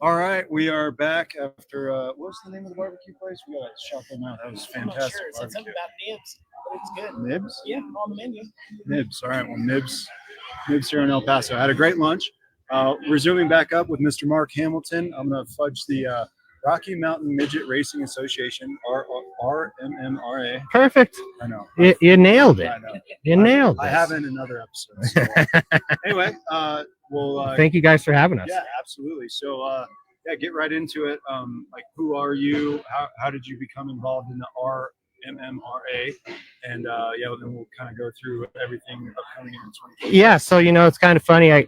All right, we are back after what's the name of the barbecue place? We got to shout them out. That was fantastic. Sure. It said something about nibs, but it's good. Nibs? Yeah, on the menu. Nibs. All right, well, Nibs here in El Paso. I had a great lunch. Resuming back up with Mr. Mark Hamilton, I'm going to fudge the Rocky Mountain Midget Racing Association, RMMRA. Perfect. I know. You nailed it. I know. You nailed it. I have in another episode. So, anyway, well, thank you guys for having us. Yeah, absolutely. So, yeah, get right into it. Like, who are you? How did you become involved in the RMMRA? And yeah, then we'll kind of go through everything upcoming in 2020. Yeah, so it's kind of funny. I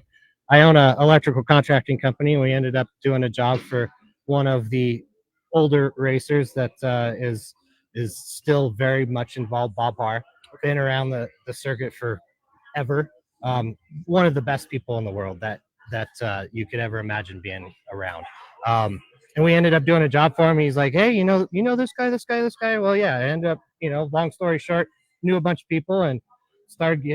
own an electrical contracting company. We ended up doing a job for one of the older racers that is still very much involved, Bob Har. Been around the circuit forever. One of the best people in the world that you could ever imagine being around. And we ended up doing a job for him. He's like, hey, you know this guy. Well, yeah. I ended up, long story short, knew a bunch of people and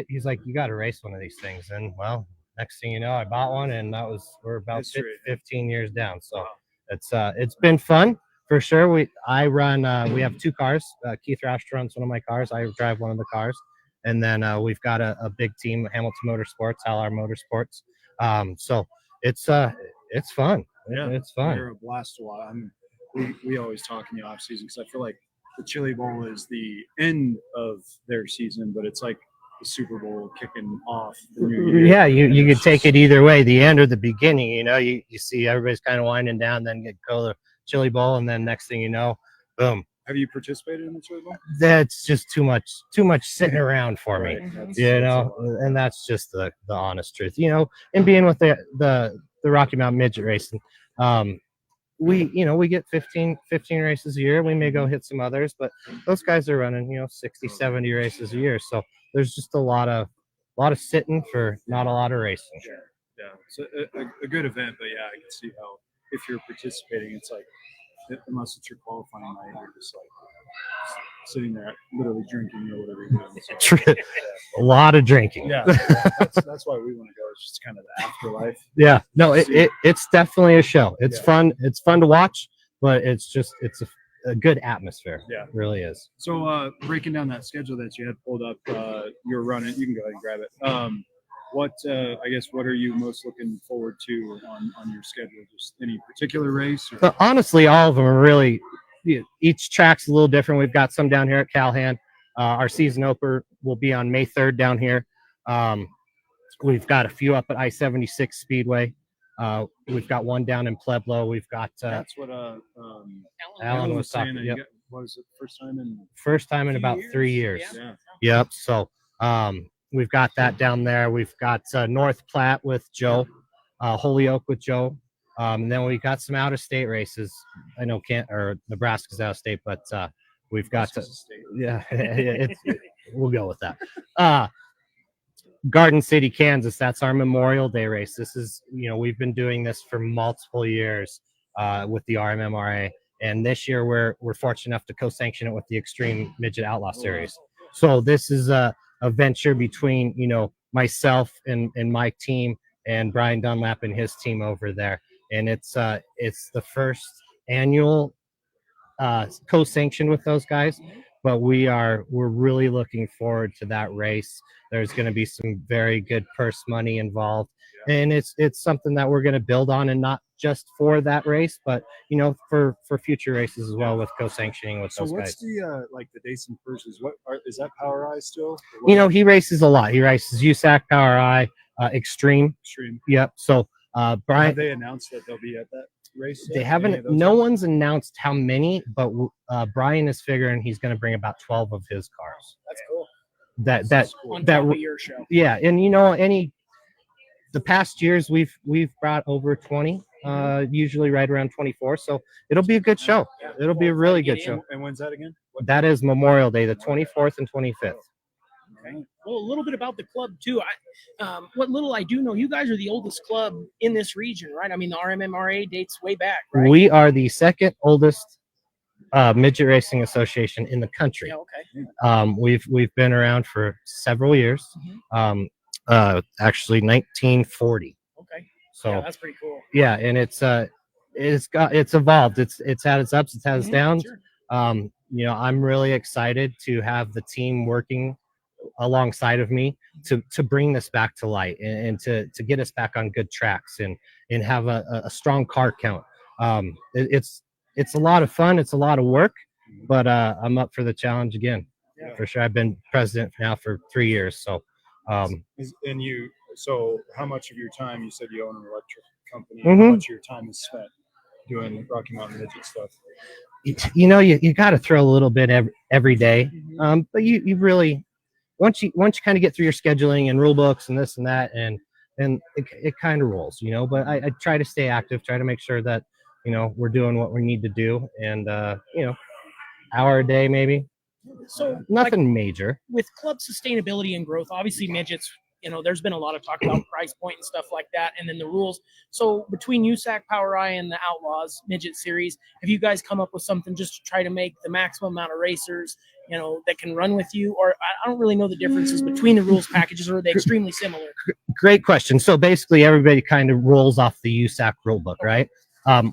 he's like, you got to race one of these things. And well, next thing you know, I bought one, and we're about 15 years down. So it's been fun for sure. We have two cars. Keith Roush runs one of my cars. I drive one of the cars. And then we've got a big team, Hamilton Motorsports, LR Motorsports. So it's fun. Yeah, it's fun. They're a blast to watch. We always talk in the off season because I feel like the Chili Bowl is the end of their season, but it's like the Super Bowl kicking off the new year. Yeah, you could take it either way, the end or the beginning. You see everybody's kind of winding down, then go to the Chili Bowl, and then next thing you know, boom. Have you participated in the Chili Bowl? That's just too much sitting around for me. Right. And that's just the honest truth. And being with the Rocky Mountain Midget Racing, we get 15 races a year. We may go hit some others, but those guys are running 60, 70 races a year. So there's just a lot of sitting for not a lot of racing. Yeah. So a good event, but yeah, I can see how if you're participating, it's like, unless it's your qualifying night, you're just like sitting there literally drinking or whatever you're doing. So, a lot of drinking. Yeah, that's why we want to go. It's just kind of the afterlife. Yeah, no, it's definitely a show. It's fun. It's fun to watch, but it's a good atmosphere. Yeah, it really is. So breaking down that schedule that you had pulled up, you're running. You can go ahead and grab it. What are you most looking forward to on your schedule? Just any particular race? Or? Honestly, all of them are really. Each track's a little different. We've got some down here at Calhan. Our season opener will be on May 3rd down here. We've got a few up at I-76 Speedway. We've got one down in Pueblo. We've got that's what Alan was talking. Yep. What was it? First time in about 3 years. Yeah. Yep. So we've got that down there. We've got North Platte with Joe, Holyoke with Joe. And then we got some out of state races. I know Nebraska's out of state, but we've got we'll go with that. Garden City, Kansas. That's our Memorial Day race. This is we've been doing this for multiple years with the RMMRA, and this year we're fortunate enough to co-sanction it with the Extreme Midget Outlaw Series. So this is a venture between myself and my team and Brian Dunlap and his team over there. And it's the first annual co-sanction with those guys, but we're really looking forward to that race. There's going to be some very good purse money involved, and it's something that we're going to build on, and not just for that race, but for future races as well, with co-sanctioning with those guys. So what's the dates and purses? Is that Power Eye still? He races a lot. He races USAC, Power Eye, Extreme. Yep. So. Brian, have they announced that they'll be at that race? They haven't. No one's announced how many, but Brian is figuring he's going to bring about 12 of his cars. That's cool. That's cool. On top of your show. Yeah, and the past years we've brought over 20, usually right around 24. So it'll be a good show. It'll be a really good show. And when's that again? That is Memorial Day, the 24th and 25th. Okay. Well, a little bit about the club too. What little I do know, you guys are the oldest club in this region, right? I mean, the RMMRA dates way back, right? We are the second oldest midget racing association in the country. Yeah, okay. We've been around for several years. Actually 1940. Okay. So Yeah, that's pretty cool. yeah, and it's evolved. It's had its ups, it's had its downs. Sure. I'm really excited to have the team working alongside of me to bring this back to light and to get us back on good tracks and have a strong car count. It's a lot of fun. It's a lot of work, but I'm up for the challenge again. Yeah. For sure. I've been president now for 3 years. So, So how much of your time, you said you own an electric company, Mhm. how much of your time is spent doing Rocky Mountain Midget stuff? you got to throw a little bit every day. But you really, once you kind of get through your scheduling and rule books and this and that, and it kind of rolls, but I try to stay active, try to make sure that, we're doing what we need to do. And, hour a day, maybe. So Nothing major. with club sustainability and growth, obviously midgets, there's been a lot of talk about price point and stuff like that, and then the rules. So between USAC, Power I, and the Outlaws Midget Series, have you guys come up with something just to try to make the maximum amount of racers, that can run with you? Or I don't really know the differences between the rules packages, or are they extremely similar? Great question. So basically, everybody kind of rolls off the USAC rule book, right?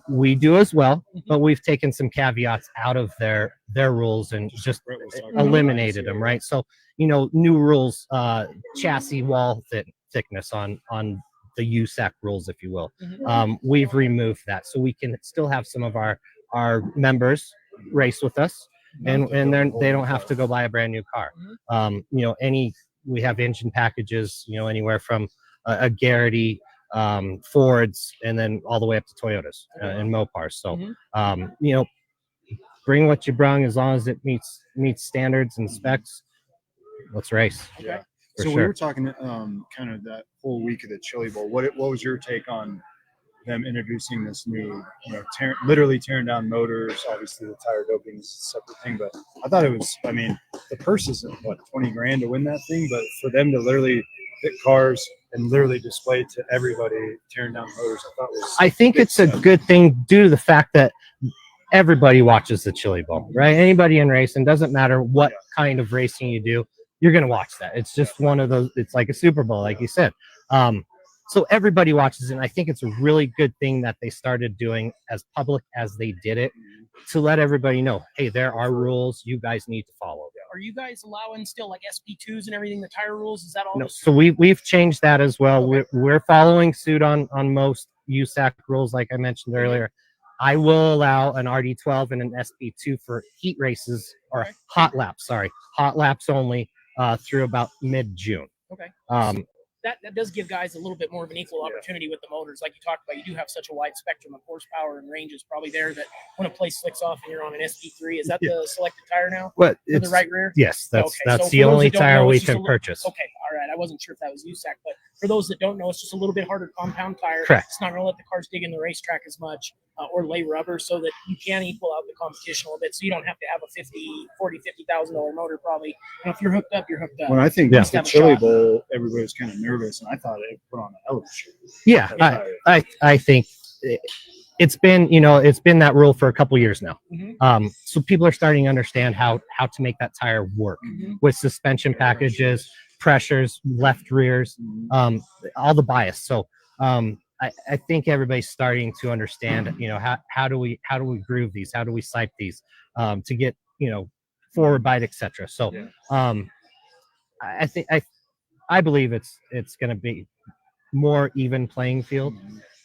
We do as well, but we've taken some caveats out of their rules and just eliminated them, right? So, new rules, chassis wall thickness on the USAC rules, if you will. We've removed that, so we can still have some of our members race with us, and they don't have to go buy a brand new car. We have engine packages, anywhere from a Garrity, Fords, and then all the way up to Toyotas and Mopars. So, bring what you brung, as long as it meets standards and specs. Let's race. Yeah. For So sure. we were talking kind of that whole week of the Chili Bowl. What was your take on them introducing this new, literally tearing down motors? Obviously, the tire doping is a separate thing, but I thought it was, the purse is what, $20,000 to win that thing, but for them to literally hit cars and literally display to everybody tearing down motors, I thought was. I think it's a good thing due to the fact that everybody watches the Chili Bowl, right? Anybody in racing, doesn't matter what kind of racing you do, you're going to watch that. It's just one of those, it's like a Super Bowl, like you said. So everybody watches it, and I think it's a really good thing that they started doing as public as they did it, to let everybody know, hey, there are rules you guys need to follow. Are you guys allowing still like SP2s and everything, the tire rules? Is that all? No, so we've changed that as well. Okay. We're following suit on most USAC rules, like I mentioned earlier. I will allow an RD12 and an SP2 for heat races, or hot laps only, through about mid-June. Okay. That does give guys a little bit more of an equal opportunity with the motors. Like you talked about, you do have such a wide spectrum of horsepower and ranges probably there, that when a place slicks off and you're on an SP3, is that the selected tire now? What, for the right rear? Yes, that's So the only tire know, we it's just can purchase. Okay, all right. I wasn't sure if that was USAC, but for those that don't know, it's just a little bit harder compound tire. Correct. It's not going to let the cars dig in the racetrack as much, or lay rubber, so that you can equal out the competition a little bit. So you don't have to have a $50,000 motor probably. And if you're hooked up, you're hooked up. When I think Just the have a Chili shot. Bowl, everybody was kind of nervous, and I thought it put on a hell of a show. Yeah, I think it's been that rule for a couple years now. So people are starting to understand how to make that tire work with suspension packages, pressures, left rears, all the bias. So I think everybody's starting to understand, how do we groove these, how do we sipe these, to get forward bite, etc. So I believe it's going to be more even playing field,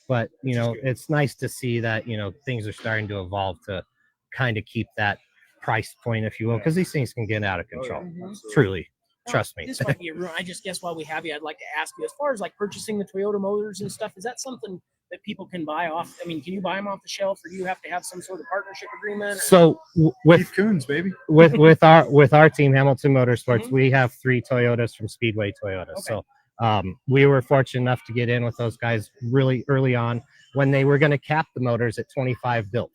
but it's nice to see that things are starting to evolve to kind of keep that price point, if you will, because these things can get out of control. Truly, trust me. This might be a room. I just guess while we have you, I'd like to ask you, as far as like purchasing the Toyota motors and stuff, is that something that people can buy off? Can you buy them off the shelf, or do you have to have some sort of partnership agreement? So with Keith Coons, baby. with our team, Hamilton Motorsports, we have 3 Toyotas from Speedway Toyota. Okay. So we were fortunate enough to get in with those guys really early on when they were going to cap the motors at 25 built.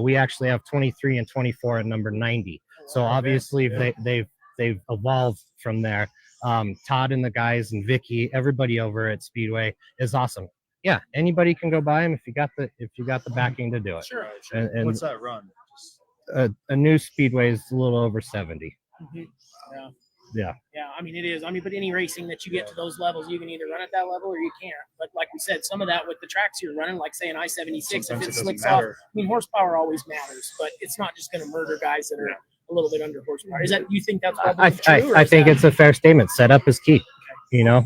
We actually have 23 and 24 at number 90. So obviously they've evolved from there. Todd and the guys and Vicky, everybody over at Speedway is awesome. Yeah, anybody can go buy them if you got the backing to do it. Sure. And What's that run? a new Speedway is a little over 70. Yeah. Yeah. Yeah, I mean it is. I mean, but any racing that you get to those levels, you can either run at that level or you can't. But like we said, some of that with the tracks you're running, like say an I-76, if Sometimes it it doesn't slicks off, matter. I mean horsepower always matters, but it's not just going to murder guys that are a little bit under horsepower. Is that you think that's probably true? I think it's a fair statement. Setup is key. You know.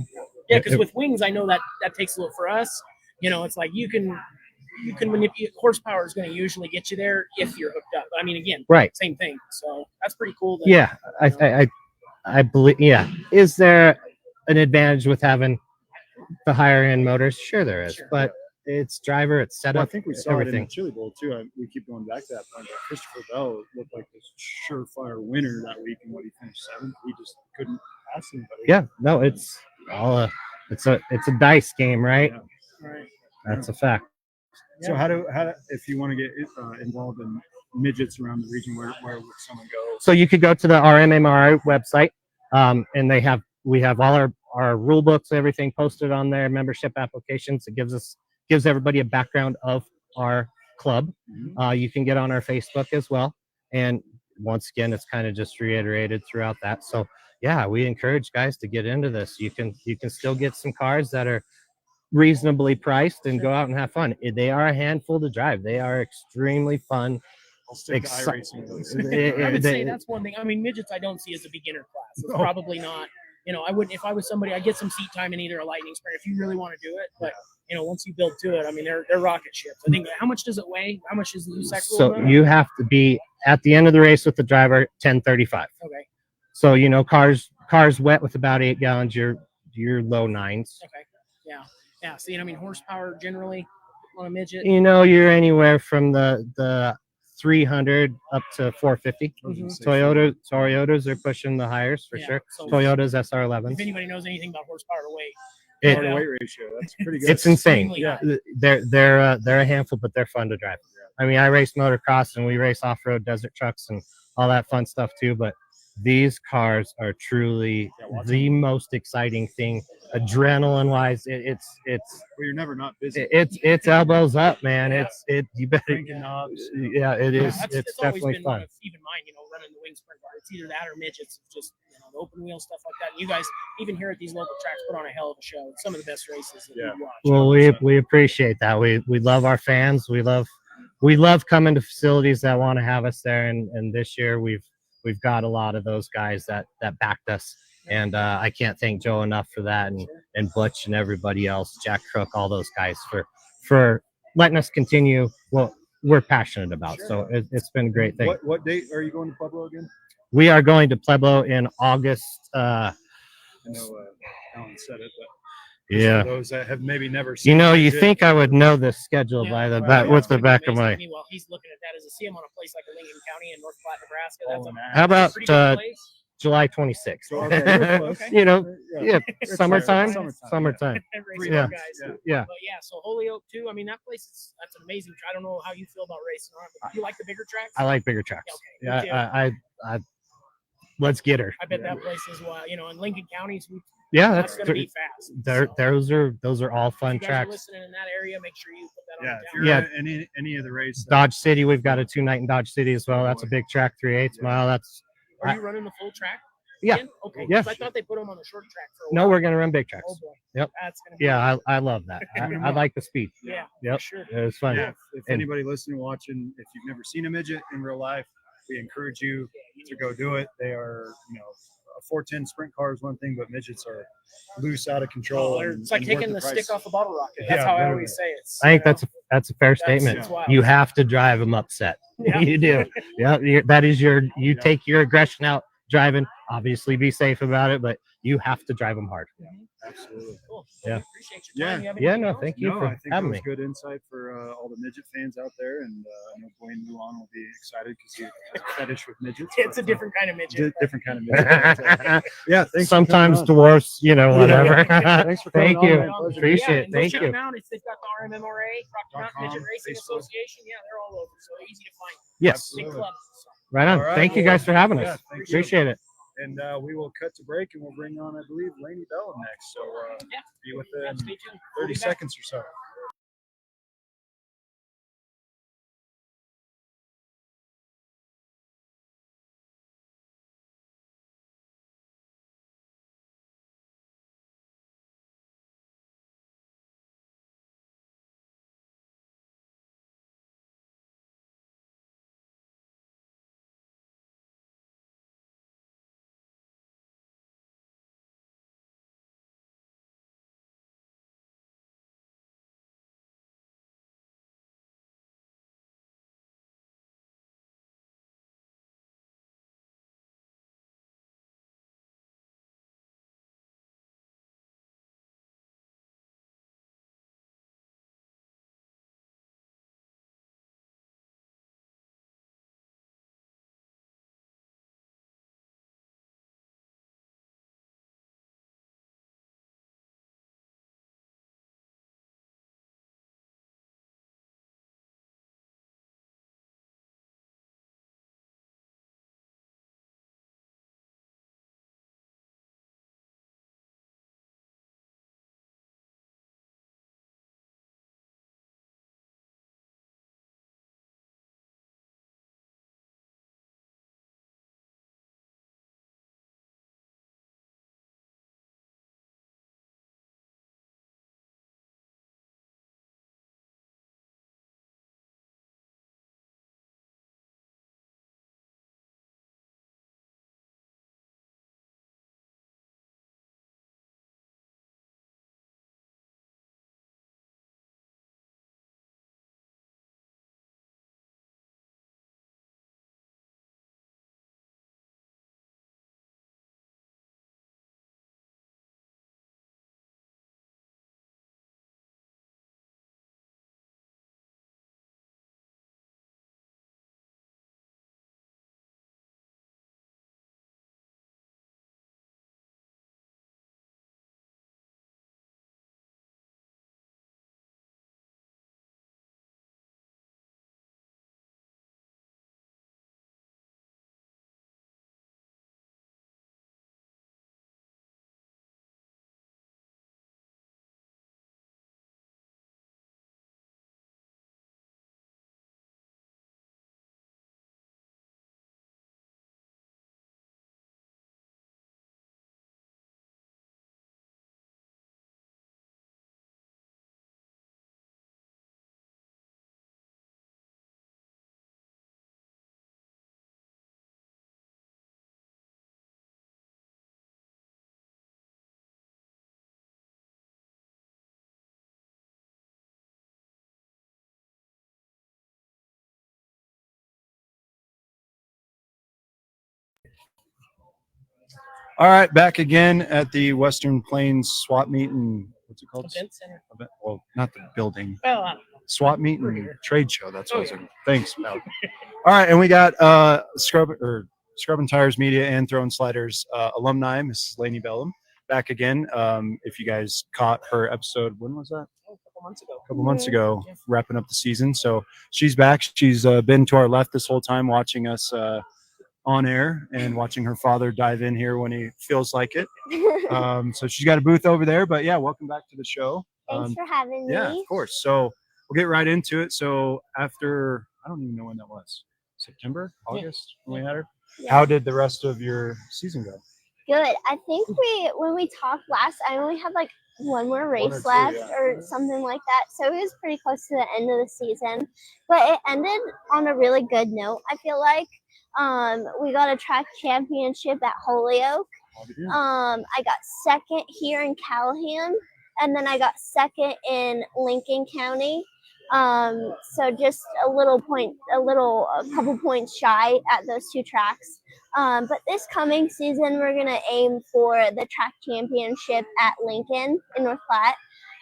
Yeah, because with wings, I know that takes a little for us. You know, it's like you can manipulate. Horsepower is going to usually get you there if you're hooked up. I mean, again, right, same thing. So that's pretty cool. That, yeah, I believe. Yeah, is there an advantage with having the higher end motors? Sure, there is, but it's driver, it's setup. Well, I think we saw everything. it in the Chili Bowl too. We keep going back to that point. But Christopher Bell looked like this surefire winner that week, and what he finished 7th. He just couldn't pass anybody. Yeah, no, it's all it's a dice game, right? Yeah. Right. That's a fact. So how do if you want to get involved in midgets around the region, where would someone go? So you could go to the RMMRA website, and we have all our rule books, everything posted on there, membership applications. It gives everybody a background of our club. You can get on our Facebook as well, and once again, it's kind of just reiterated throughout that. So yeah, we encourage guys to get into this. You can still get some cars that are reasonably priced and go out and have fun. They are a handful to drive. They are extremely fun. I'll stick to iRacing. I would say that's one thing. I mean, midgets I don't see as a beginner class. It's probably not. You know, I wouldn't if I was somebody. I'd get some seat time in either a Lightning Sprint if you really want to do it. But you know, once you build to it, I mean, they're rocket ships. I think. How much does it weigh? How much is the USAC? So you have to be at the end of the race with the driver 10:35. Okay. So you know, cars wet with about 8 gallons. You're low 9s. Okay. Yeah. Yeah. So, I mean, horsepower generally on a midget. You know, you're anywhere from the 300 up to 450. Toyotas are pushing the hires for sure. So Toyotas SR11s. if anybody knows anything about horsepower to weight, Power to weight ratio, that's pretty good. It's insane. Yeah. They're a handful, but they're fun to drive. I mean, I race motocross and we race off-road desert trucks and all that fun stuff too, but these cars are truly the most exciting thing, adrenaline wise. It's well, you're never not busy. It's elbows up, man. You better. Cranking knobs. Yeah, it is. It's definitely been fun. Even mine, running the wing sprint car. It's either that or midgets. It's just the open wheel stuff like that. And you guys, even here at these local tracks, put on a hell of a show. Some of the best races that we watch. Well, we appreciate that. We love our fans. We love coming to facilities that want to have us there. And this year we've got a lot of those guys that backed us. And I can't thank Joe enough for that, and Butch and everybody else, Jack Crook, all those guys for letting us continue what we're passionate about. So it's been a great thing. What date are you going to Pueblo again? We are going to Pueblo in August. I know Alan said it, but yeah, those that have maybe never seen. You think I would know this schedule by the back with the back of my. Well, he's looking at that as a see him on a place like Lincoln County in North Platte, Nebraska. That's How about pretty good place. July 26th? So, okay. Summertime. Summertime. Yeah. Yeah. But yeah, so Holyoke too. I mean, that place that's amazing. I don't know how you feel about racing on it, but you like the bigger tracks? I like bigger tracks. Okay. Yeah. I let's get her. I bet that place is wild. In Lincoln County, that's going to be fast. Those are all fun if you guys tracks. Are listening in that area, make sure you put that on If the you're calendar. any of the races. Dodge City, we've got a 2-night in Dodge City as well. That's a big track, 3/8 mile. Are you running the full track? Yeah. Again? Okay. Yeah. I thought they put them on the short track for a No, while. we're gonna run big tracks. Oh boy. Yep. That's gonna be I love that. I like the speed. Yeah. Yep. For sure. It was fun. Yeah, if anybody listening, watching, if you've never seen a midget in real life, we encourage you to go do it. They are, a 410 sprint car is one thing, but midgets are loose, out of control. It's like taking the stick off a bottle rocket. That's Yeah, how I literally. always say it. I think that's a fair statement. it's wild. You have to drive them upset. Yeah. You do. Yeah. That is you take your aggression out driving. Obviously, be safe about it, but you have to drive them hard. Absolutely. Cool. Yeah. We appreciate your time. Yeah. You have Yeah. anything No, else? thank you No, I for think that having was me. good insight for all the midget fans out there, and I know Blaine Luan will be excited because he has a fetish with midgets. It's a different kind of midget. different kind of midget. Yeah, thanks. Sometimes dwarfs, whatever. Thanks for coming Thank on, you. man. Pleasure. Appreciate it. and go Thank check you. them out. They've got the RMMRA, Rocky Mountain Midget Racing Facebook. Association. Yeah, they're all over, so easy to find. Yes. Big Absolutely. club. Right on. All right, Thank you well, guys for having yeah, us. thank you. Appreciate it. And we will cut to break, and we'll bring on, I believe, Layne Bellm next. So be within Stay tuned. We'll 30 be back. seconds or so. All right, back again at the Western Plains swap meet and what's it called? Event center. Well, not the building. Well, I don't know. Swap meet and trade show. That's what I was like. Thanks, pal. All right, and we got Scrub and Tires Media and Throwin Sliders alumni, Mrs. Layne Bellm, back again. If you guys caught her episode, when was that? A couple months ago. A couple months ago, wrapping up the season. So she's back. She's been to our left this whole time, watching us on air and watching her father dive in here when he feels like it. So she's got a booth over there. But yeah, welcome back to the show. Thanks for having me. Yeah, of course. So we'll get right into it. So after, I don't even know when that was, September, August, when we had her. Yeah. How did the rest of your season go? Good. I think when we talked last, I only had like one more race two, left yeah. or something like that. So it was pretty close to the end of the season. But it ended on a really good note, I feel like. We got a track championship at Holyoke. I got second here in Callahan, and then I got second in Lincoln County. So just a couple points shy at those two tracks. But this coming season, we're gonna aim for the track championship at Lincoln in North Platte,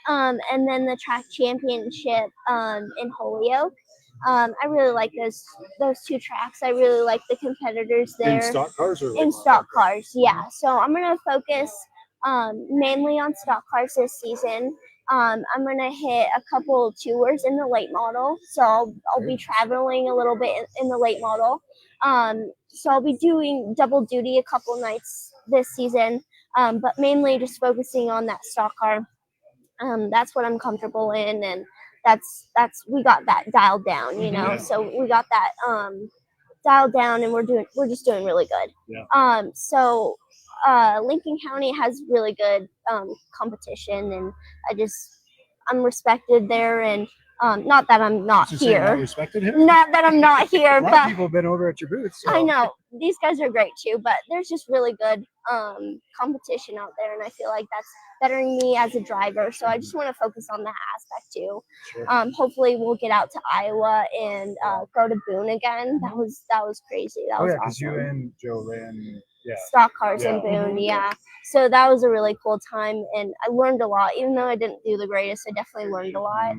and then the track championship in Holyoke. I really like those two tracks. I really like the competitors there. In stock cars or in stock cars, yeah. So I'm gonna focus mainly on stock cars this season. I'm gonna hit a couple tours in the late model, so I'll be traveling a little bit in the late model. So I'll be doing double duty a couple nights this season, but mainly just focusing on that stock car. That's what I'm comfortable in, and that's we got that dialed down, you know. Yeah. So we got that dialed down, and we're just doing really good. Yeah. So Lincoln County has really good competition, and I'm respected there, and not that I'm not Just saying, here. not respected him? Not that I'm not here, A lot of but people have been over at your booth. So. I know these guys are great too, but there's just really good competition out there, and I feel like that's bettering me as a driver. So I just want to focus on that aspect too. Sure. Hopefully we'll get out to Iowa and go to Boone again. That was crazy. That was because you awesome. and Joe ran, Stock cars Yeah. in Boone, yeah. So that was a really cool time, and I learned a lot. Even though I didn't do the greatest, I definitely learned a lot.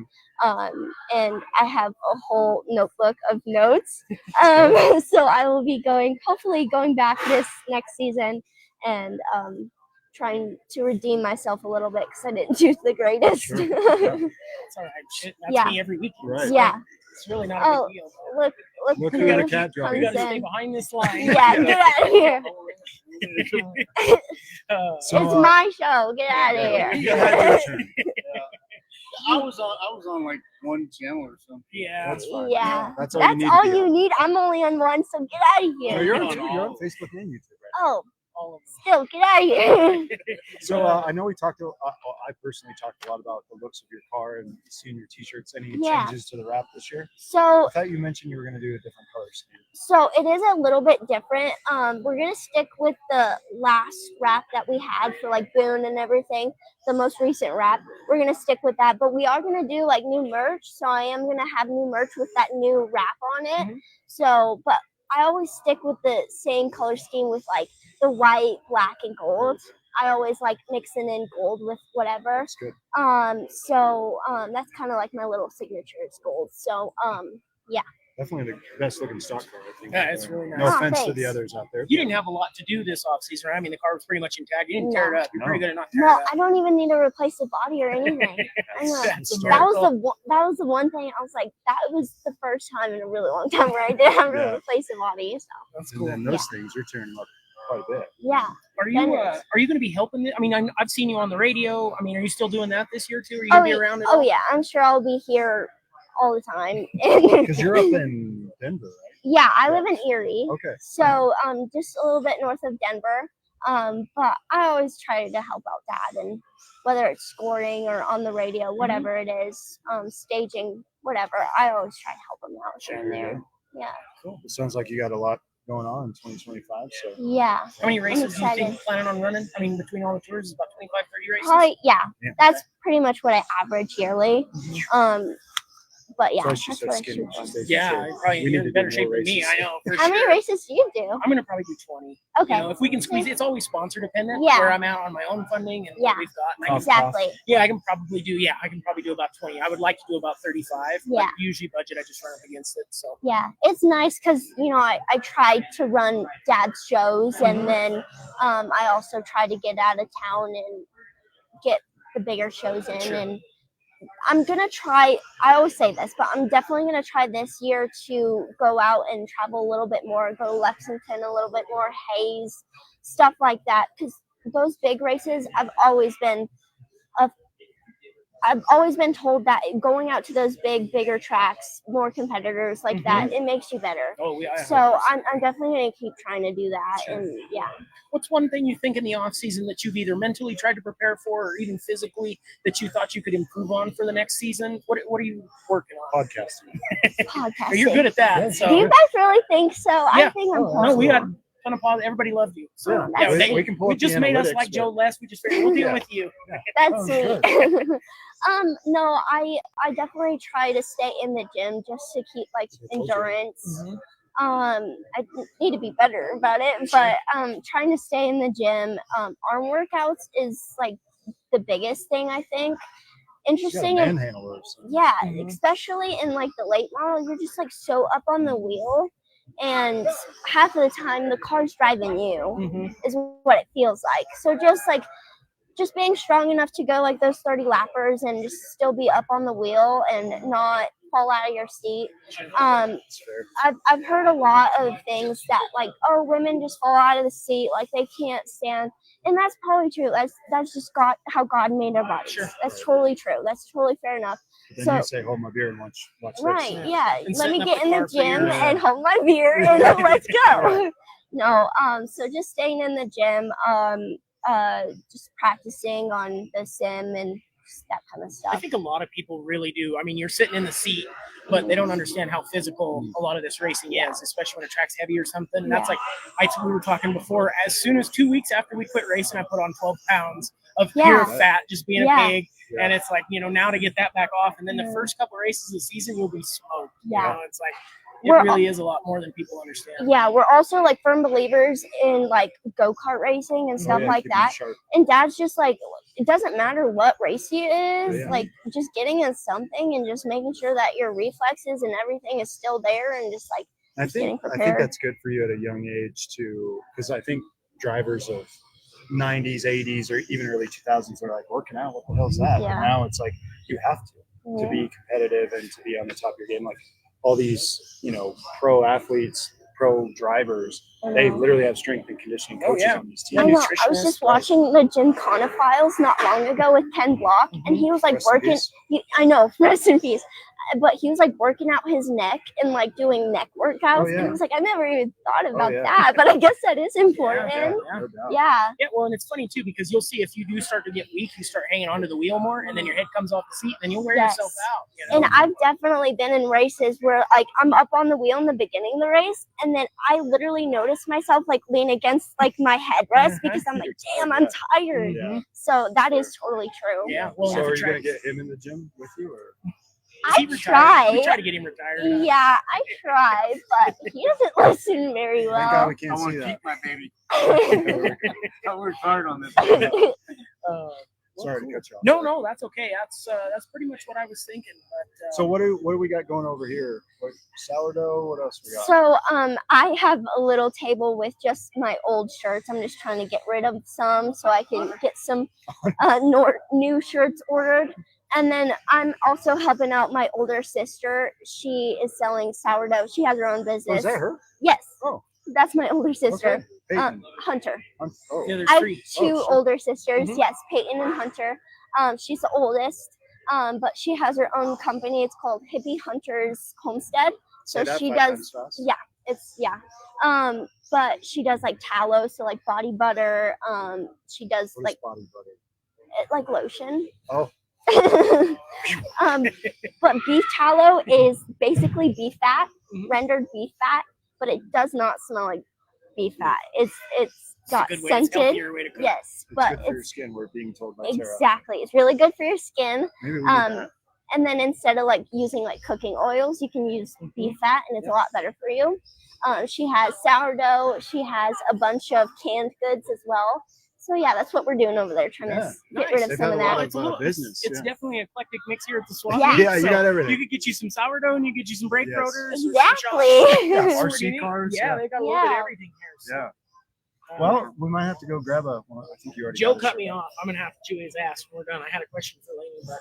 And I have a whole notebook of notes. So I will be hopefully going back this next season and trying to redeem myself a little bit because I didn't do the greatest. Sure. Yeah. It's all right. Shit, that's Yeah. me every weekend. Right. So Yeah. It's really not a big deal. Look Look who who had a cat comes driver. You gotta stay in. behind this line. Yeah, get out of here. So, It's my show. Get out of here. you had your turn. I was on like one channel or something. Yeah. That's fine. Yeah. That's all That's you need. all to be you on. need. I'm only on one, so get out of No, here. you're on No, two. no. You're on Facebook and YouTube, right? Oh, All of still get out of here. So I know we talked. I personally talked a lot about the looks of your car and seeing your T-shirts. Any Yeah. changes to the wrap this year? So I thought you mentioned you were going to do a different color scheme. So it is a little bit different. We're gonna stick with the last wrap that we had for like Boone and everything, the most recent wrap. We're gonna stick with that, but we are gonna do like new merch. So I am gonna have new merch with that new wrap on it. Mhm. So, but I always stick with the same color scheme with like the white, black, and gold. I always like mixing in gold with whatever. That's good. So that's kind of like my little signature is gold. So Definitely the best looking stock car. I think. Yeah, it's really No nice. offense to Thanks. the others out there. You didn't have a lot to do this off season, right? I mean, the car was pretty much intact. You didn't tear it up. You're pretty good at not tearing no, it up. I don't even need to replace the body or anything. I know. That's a That was miracle. that was the one thing I was like, that was the first time in a really long time where I didn't have to Yeah. replace the body. So That's And cool. then those things, you're tearing them up quite a bit. yeah. Are you going to be helping? I mean, I've seen you on the radio. I mean, are you still doing that this year too? Are you going to be around? At Oh all? yeah, I'm sure I'll be here all the time. Because you're up in Denver, right? Yeah, I live in Erie. Okay. So just a little bit north of Denver. But I always try to help out Dad, and whether it's scoring or on the radio, whatever it is, staging, whatever, I always try to help him out here and there. Yeah. Cool. It sounds like you got a lot going on in 2025. So Yeah. How many races do you think excited. you're planning on running? I mean, between all the tours, it's about 25, 30 races. Probably, yeah. Yeah. That's pretty much what I average yearly. But yeah, So she's that's so what I skinny. shoot She for. stays in Yeah, shape. probably We you're need in to do better shape more than me. races. I know. For How many sure. races do you do? I'm gonna probably do 20. Okay. You know, if we can squeeze it, it's always sponsor dependent. Yeah. Where I'm out on my own funding and Yeah. what we've got. And I can, Exactly. yeah, I can probably do about 20. I would like to do about 35. Yeah. But usually budget, I just run up against it. So. Yeah, it's nice because I tried to run dad's shows, and then I also try to get out of town and get the bigger shows in. Sure. And I'm gonna try. I always say this, but I'm definitely gonna try this year to go out and travel a little bit more, go to Lexington a little bit more, Hayes, stuff like that. Because those big races, I've always been told that going out to those bigger tracks, more competitors like that, it makes you better. Oh, yeah. So I'm definitely gonna keep trying to do that. Sure. And yeah. What's one thing you think in the off season that you've either mentally tried to prepare for, or even physically that you thought you could improve on for the next season? What are you working on? Podcasting. Podcasting. You're good at that. Yeah. So. Do you guys really think so? I Yeah. think I'm No, we close. had a ton of positive. Everybody loved you. So Yeah, yeah, that's we can pull we up just the made us analytics, like but- Joe Les. We just figured we'll deal Yeah. with you. That's Oh, sweet. good. No, I definitely try to stay in the gym just to keep like I told you. endurance. Mhm. I need to be better about it, but trying to stay in the gym. Arm workouts is like the biggest thing, I think. Interesting. You gotta manhandle those. Yeah, Mhm. especially in like the late model, you're just like so up on the wheel, and half of the time the car's driving you Mhm. is what it feels like. So just being strong enough to go like those 30 lappers and just still be up on the wheel and not fall out of your seat. That's fair. I've heard a lot of things that like, oh, women just fall out of the seat, like they can't stand, and that's probably true. That's just how God made our bodies. Sure. That's totally true. That's totally fair enough. But then So- you say, hold my beer and watch Right, this. yeah. And Let setting me up get the in the car for your- gym and hold my beer and let's go. No, so just staying in the gym, just practicing on the sim and just that kind of I stuff. think a lot of people really do. I mean, you're sitting in the seat, but they don't understand how physical a lot of this racing is, especially when a track's heavy or something. And that's like, we were talking before, as soon as 2 weeks after we quit racing, I put on 12 pounds of pure Yeah. fat, just being Yeah. a pig. Yeah. And it's like, now to get that back off. And then the Yeah. first couple of races of the season, you'll be smoked. Yeah. It's like, We're it really is a lot more than people understand. Yeah, we're also like firm believers in like go-kart racing and stuff Yeah, like keep 'em that. sharp. And dad's just like, it doesn't matter what race it is, Yeah. like just getting in something and just making sure that your reflexes and everything is still there and just like, I getting think prepared. that's good for you at a young age too, because I think drivers of 90s, 80s, or even early 2000s are like working out. What the hell's that? Yeah. But now it's like you have to be competitive and to be on the top of your game. Like all these, pro athletes, pro drivers, they literally have strength and conditioning Oh, coaches yeah. on these Yeah, I teams. know. I was nutritionist, just right. watching the Gymkhana files not long ago with Ken Block, and he was like Rest in working. peace. I know, rest in peace. But he was like working out his neck and like doing neck workouts. Oh, yeah. And I was like, I never even thought about yeah. that, but I guess that is important. Yeah. No doubt. Yeah. Yeah, well, and it's funny too because you'll see if you do start to get weak, you start hanging onto the wheel more, and then your head comes off the seat, and then you'll wear Yes. yourself out. And I've definitely been in races where like I'm up on the wheel in the beginning of the race, and then I literally notice myself like lean against like my headrest because I'm like, damn, I'm tired. Yeah. So that is totally true. Yeah, well, So if are the you gonna track- get him in the gym with you, or Is he I retired? try. We try to get him retired. Yeah, I try, but he doesn't listen very thank God well. we can't I see want to that. keep my baby. I worked hard on this. Sorry to cut you off. No, that's okay. That's pretty much what I was thinking. But So what do we got going over here? What, sourdough? What else we got? So I have a little table with just my old shirts. I'm just trying to get rid of some so I can get some new shirts ordered. And then I'm also helping out my older sister. She is selling sourdough. She has her own Oh, business. is that her? Yes. Oh. That's my older sister. Okay. Peyton. Hunter. Oh. yeah, there's I have three. two Oh, sure. older sisters. Mhm. Yes, Peyton and Hunter. She's the oldest. But she has her own company. It's called Hippie Hunters Homestead. So Say that she 5 does. times fast. Yeah. But she does like tallow, so like body butter. She does What is like body butter? like lotion. Oh. But beef tallow is basically beef fat, Mhm. rendered beef fat, but it does not smell like beef fat. It's It's a got good way. It's scented. healthier way to cook. Yes, It's but good for your it's skin. We're being told by Sarah. exactly. It's really good for your skin. Maybe we need that. And then instead of like using like cooking oils, you can use beef fat, and it's a lot better for you. She has sourdough. She has a bunch of canned goods as well. So yeah, that's what we're doing over there, trying to get rid of They've some had of a lot that. of It's a little business. It's definitely an eclectic mix here at the swap Yeah. meet. Yeah, you got everything. You could get you some sourdough and you get you some brake Yes. rotors. Exactly. Yeah, Or RC cars. Yeah, they got a little bit of Yeah. everything here. So. Yeah. Well, we might have to go grab a. Well, I think you already. Joe got cut it. me off. I'm gonna have to chew his ass when we're done. I had a question for Layne,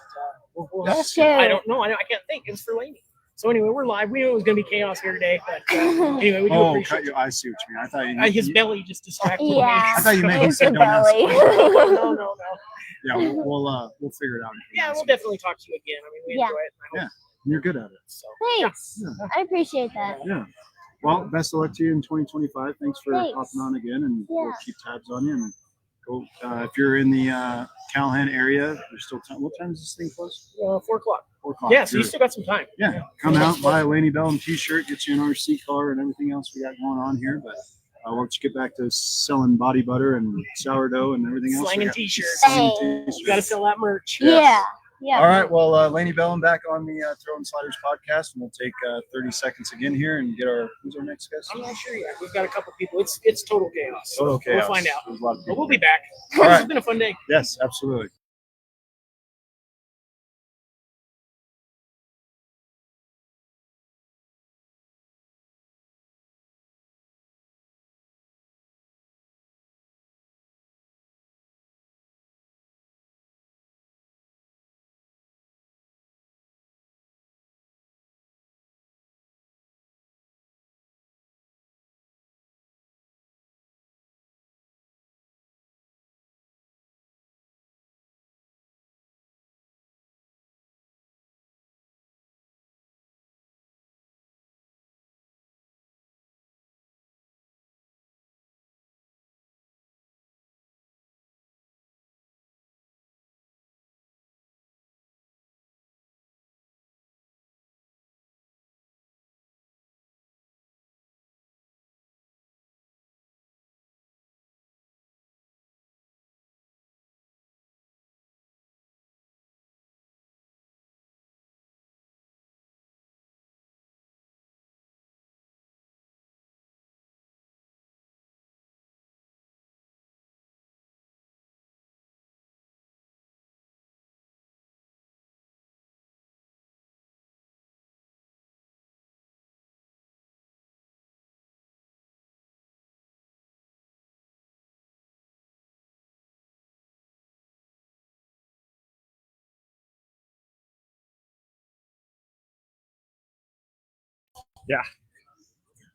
but we'll Yes. Sure. I don't know. I can't think. It was for Layne. So anyway, we're live. We knew it was gonna be chaos here today, but anyway, we do Oh, appreciate cut you. I see what you mean. I thought you. his belly just distracted me. Yeah. I thought you meant he It's said the don't ask. belly. No. Yeah, we'll figure it out. Yeah, we'll definitely talk to you again. I mean, we Yeah. enjoy it. And I hope You're good at it. so. Thanks. Yeah. I appreciate that. Yeah. Well, best of luck to you in 2025. Thanks for Thanks. hopping on again, and we'll Yeah. keep tabs on you. And go if you're in the Callahan area. There's still time. What time is this thing close? 4 o'clock. 4 o'clock. Yeah, so you You're- still got some time. Yeah, come out, buy a Layne Bellm t-shirt, get you an RC car and everything else we got going on here. But we'll let you get back to selling body butter and sourdough and everything else. Slanging We got- t-shirts. slanging Thanks. You got to sell that merch. Yeah. Yeah. All right, well, Layne Bellm back on the Throwin Sliders podcast, and we'll take 30 seconds again here and get who's our next guest? I'm not sure yet. We've got a couple people. It's total chaos. Total chaos. We'll find out. There's a lot of But people. we'll be back. All This right. has been a fun day. Yes, absolutely.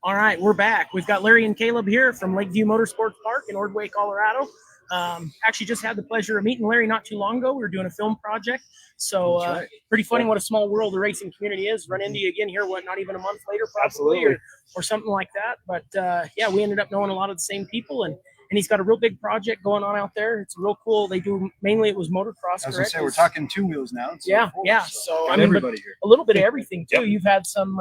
All right, we're back. We've got Larry and Caleb here from Lakeview Motorsports Park in Ordway, Colorado. Actually just had the pleasure of meeting Larry not too long ago. We were doing a film project. So That's right. pretty funny what a small world the racing community is. Run into you again here, not even a month later probably, Absolutely. or something like that. But yeah, we ended up knowing a lot of the same people, and he's got a real big project going on out there. It's real cool. They do, mainly it was motocross, I was gonna correct? say we're talking two wheels now. It's Yeah, four, yeah. So, got I mean, but- everybody here. a little bit of everything too. You've had some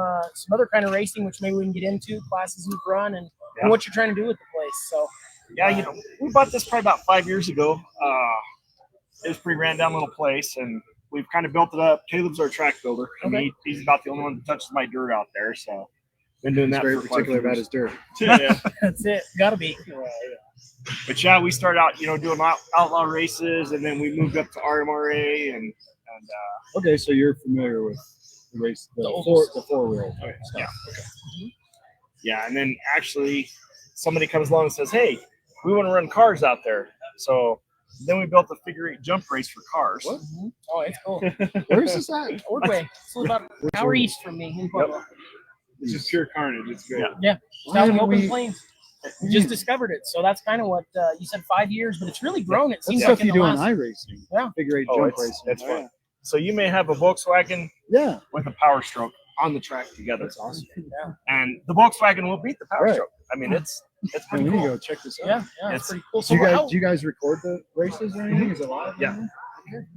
other kind of racing, which maybe we can get into, classes you've run, and what you're trying to do with the place. So Yeah, we bought this probably about 5 years ago. It was a pretty ran down little place, and we've kind of built it up. Caleb's our track builder. I mean, he's about the only one that touches my dirt out there. So been doing He's that very for quite a particular few about years. his dirt. Yeah. that's it. Gotta be. But yeah, we started out, doing outlaw races, and then we moved up to RMMRA, and Okay, so you're familiar with the race, the four wheel stuff. yeah. Yeah, and then actually somebody comes along and says, "Hey, we want to run cars out there." So then we built a figure eight jump race for cars. What? Oh, it's cool. Where's this at? Ordway. It's about an hour east from me in Pueblo. It's just pure carnage. It's great. Yeah. Why Down in haven't open we- plains. We just discovered it. So that's kind of what you said, 5 years, but it's really grown. It That's seems stuff like in you the do in last, iRacing. Yeah. Figure eight Oh, jump it's- racing. it's fun. So you may have a Volkswagen Yeah. with a Power Stroke on the track together. That's awesome. And the Volkswagen will beat the Power Right. Stroke. I mean, it's And pretty we need to cool. go check this out. yeah, it's It's- pretty cool. Do So you guys how, do you guys record the races or anything? Is it live? Yeah.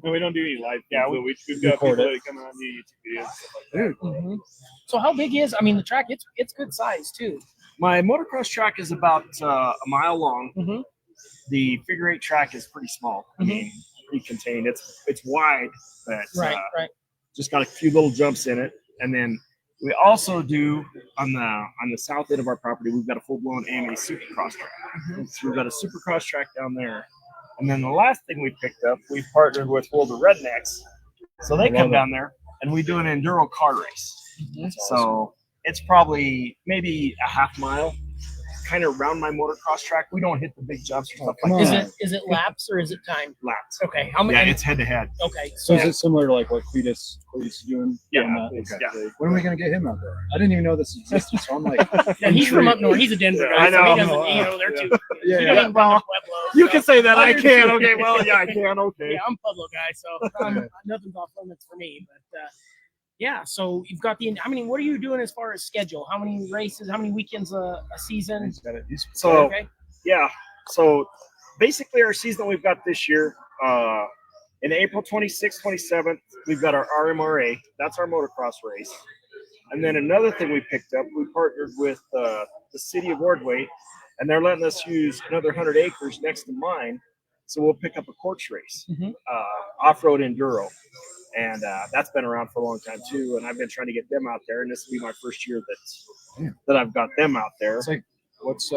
No, we don't do any live. Yeah, but we've got record people it. that come on the YouTube videos and stuff like that. Mhm. So how big is? I mean, the track. It's good size too. My motocross track is about a mile long. Mhm. The figure eight track is pretty small. I Mhm. mean, pretty contained. It's wide, but Right. just got a few little jumps in it. And then we also do on the south end of our property, we've got a full-blown AMA supercross track. So we've got a supercross track down there. And then the last thing we picked up, we've partnered with World of Rednecks. So they come down there and we do an enduro car race. So it's probably maybe a half mile, kind of around my motocross track. We don't hit the big jumps or stuff like that. Is it laps or is it time? Laps. Okay. How many? Yeah, it's head to head. Okay. So is it similar to like what Cletus is doing? Yeah, Okay. yeah. When are we gonna get him out there? I didn't even know this existed, so I'm like, Yeah, he's from up north. He's a Denver guy. I know. So he doesn't, they're too. yeah, He yeah. doesn't run the Pueblo, You so- can say that. I do can. too. Okay. Well, yeah, I can. Okay. Yeah, I'm Pueblo guy, so nothing's off limits for me. But yeah, so you've got the. I mean, what are you doing as far as schedule? How many races? How many weekends a season? So Okay. yeah. So basically, our season that we've got this year, in April 26th, 27th, we've got our RMRA. That's our motocross race. And then another thing we picked up, we partnered with the city of Ordway, and they're letting us use another 100 acres next to mine. So we'll pick up a course race, off-road enduro. And that's been around for a long time too. And I've been trying to get them out there, and this will be my first year that I've got them out there. It's like, what's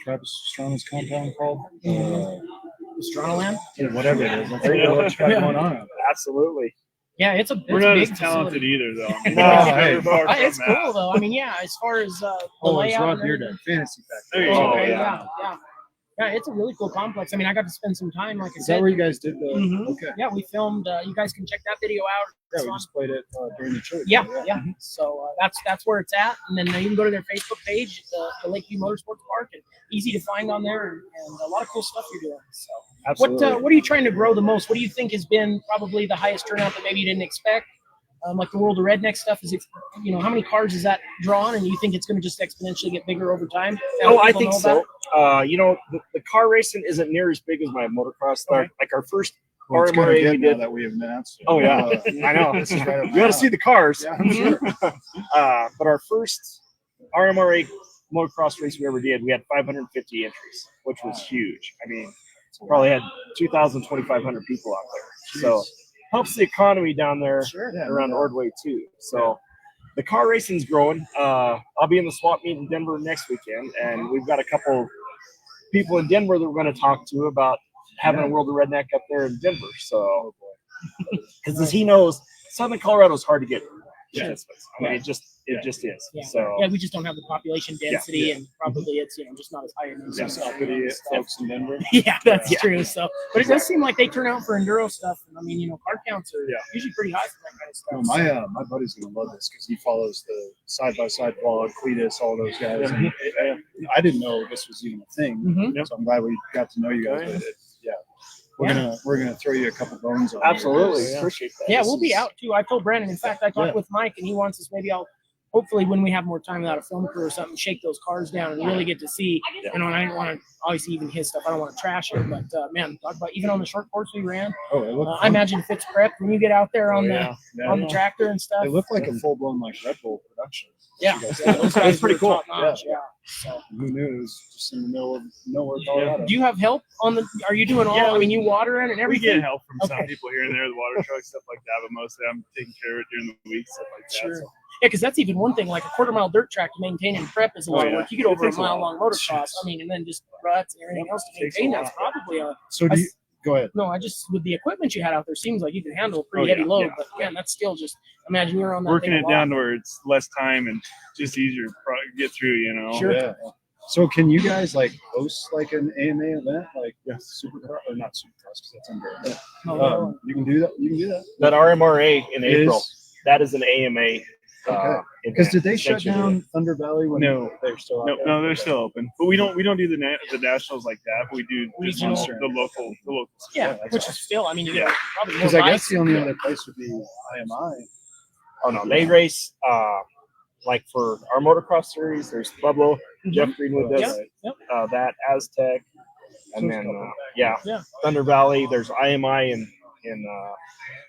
Travis Strong's compound called? Astronoland? Whatever it is. That's what you got going on. Absolutely. Yeah, it's a We're not big as talented facility. either, though. No, hey. It's cool though. I mean, yeah, as far as the Oh, it's layout. Rock and everything. Beard Fantasy Factory. There you Oh, go. okay, yeah. yeah, it's a really cool complex. I mean, I got to spend some time, like I Is said. that where you guys did the? Mhm. Okay. Yeah, we filmed. You guys can check that video out. Yeah, It's we on- just played it during the church. Yeah. So that's where it's at, and then you can go to their Facebook page, the Lakeview Motorsports Park, and easy to find on there, and a lot of cool stuff you're doing. So, Absolutely. what are you trying to grow the most? What do you think has been probably the highest turnout that maybe you didn't expect? Like the World of Redneck stuff, is it? How many cars is that drawn, and you think it's going to just exponentially get bigger over time? Oh, I People think know so. about The car racing isn't near as big as my motocross. Okay. Like our first Well, it's kind RMRA of we good now did. that we have announced it. Oh yeah, I know. This is right up You got to see the cars. Yeah, I'm sure. But our first RMRA motocross race we ever did, we had 550 entries, which was huge. I mean, probably had 2,000, 2,500 people out there. So helps the economy down there around Ordway too. So the car racing's growing. I'll be in the swap meet in Denver next weekend, and we've got a couple people in Denver that we're going to talk to about having a World of Redneck up there in Denver. So because as he knows, Southern Colorado is hard to get. I mean, it just is. Yeah. So Yeah, we just don't have the population density, and probably it's just not as high in Yeah, uppity folks in Denver. Yeah, that's true. So, but it does seem like they turn out for enduro stuff. And I mean, car counts are usually pretty high for that kind of stuff. No, my buddy's gonna love this because he follows the side by side vlog, Cletus, all those guys. And I didn't know this was even a thing, Mhm. so I'm glad we got to know you guys. But we're gonna throw you a couple bones on. absolutely Here. appreciate that. Yeah, we'll be out too. I told Brandon. In fact, I talked with Mike, and he wants us. Maybe I'll hopefully when we have more time without a film crew or something, shake those cars down and really get to see. And I didn't want to obviously even his stuff. I don't want to trash it, but man, talk about even on the short course we ran. Oh, it looked I imagine if it's prepped when you get out there on yeah. on the tractor and stuff. It looked like a full blown like Red Bull production. Yeah, You guys yeah, did. those guys pretty were cool. top-notch, yeah. So, Who knew? It was just in the middle of nowhere, Colorado. do you have help on the? Are you doing all? Yeah, I mean, you watering and We everything. get help from some Okay. people here and there, the water truck, stuff like that, but mostly I'm taking care of it during the week, stuff like that. Sure. So, Yeah, because that's even one thing. Like a quarter-mile dirt track to maintain and prep is a lot of yeah. work. You get over a takes a while. mile-long motocross. I mean, and then just ruts and everything else to Takes a maintain. while. That's probably a. So do you go ahead? No, I just with the equipment you had out there seems like you can handle a pretty Oh, heavy yeah, load. yeah. But man, that's still just imagine you're on that working thing it a lot. down to where it's less time and just easier to get through, Sure. Yeah. So can you guys like host like an AMA event, like Supercross or not Supercross because that's under. No, You can do that. You can do that. That RMRA in April, Is- that is an AMA. Because did they shut Essentially. down Thunder Valley when No. they're still out there? No, they're still open, but we don't do the nationals like that. But we do just Regional. the local. yeah, that's which is still. I mean, you get probably more Because I guess bikes. the only other place would be IMI. Oh no, they race like for our motocross series. There's Pueblo, Jeff Greenwood does Yep. that, Aztec, and then Yeah. Thunder Valley. There's IMI in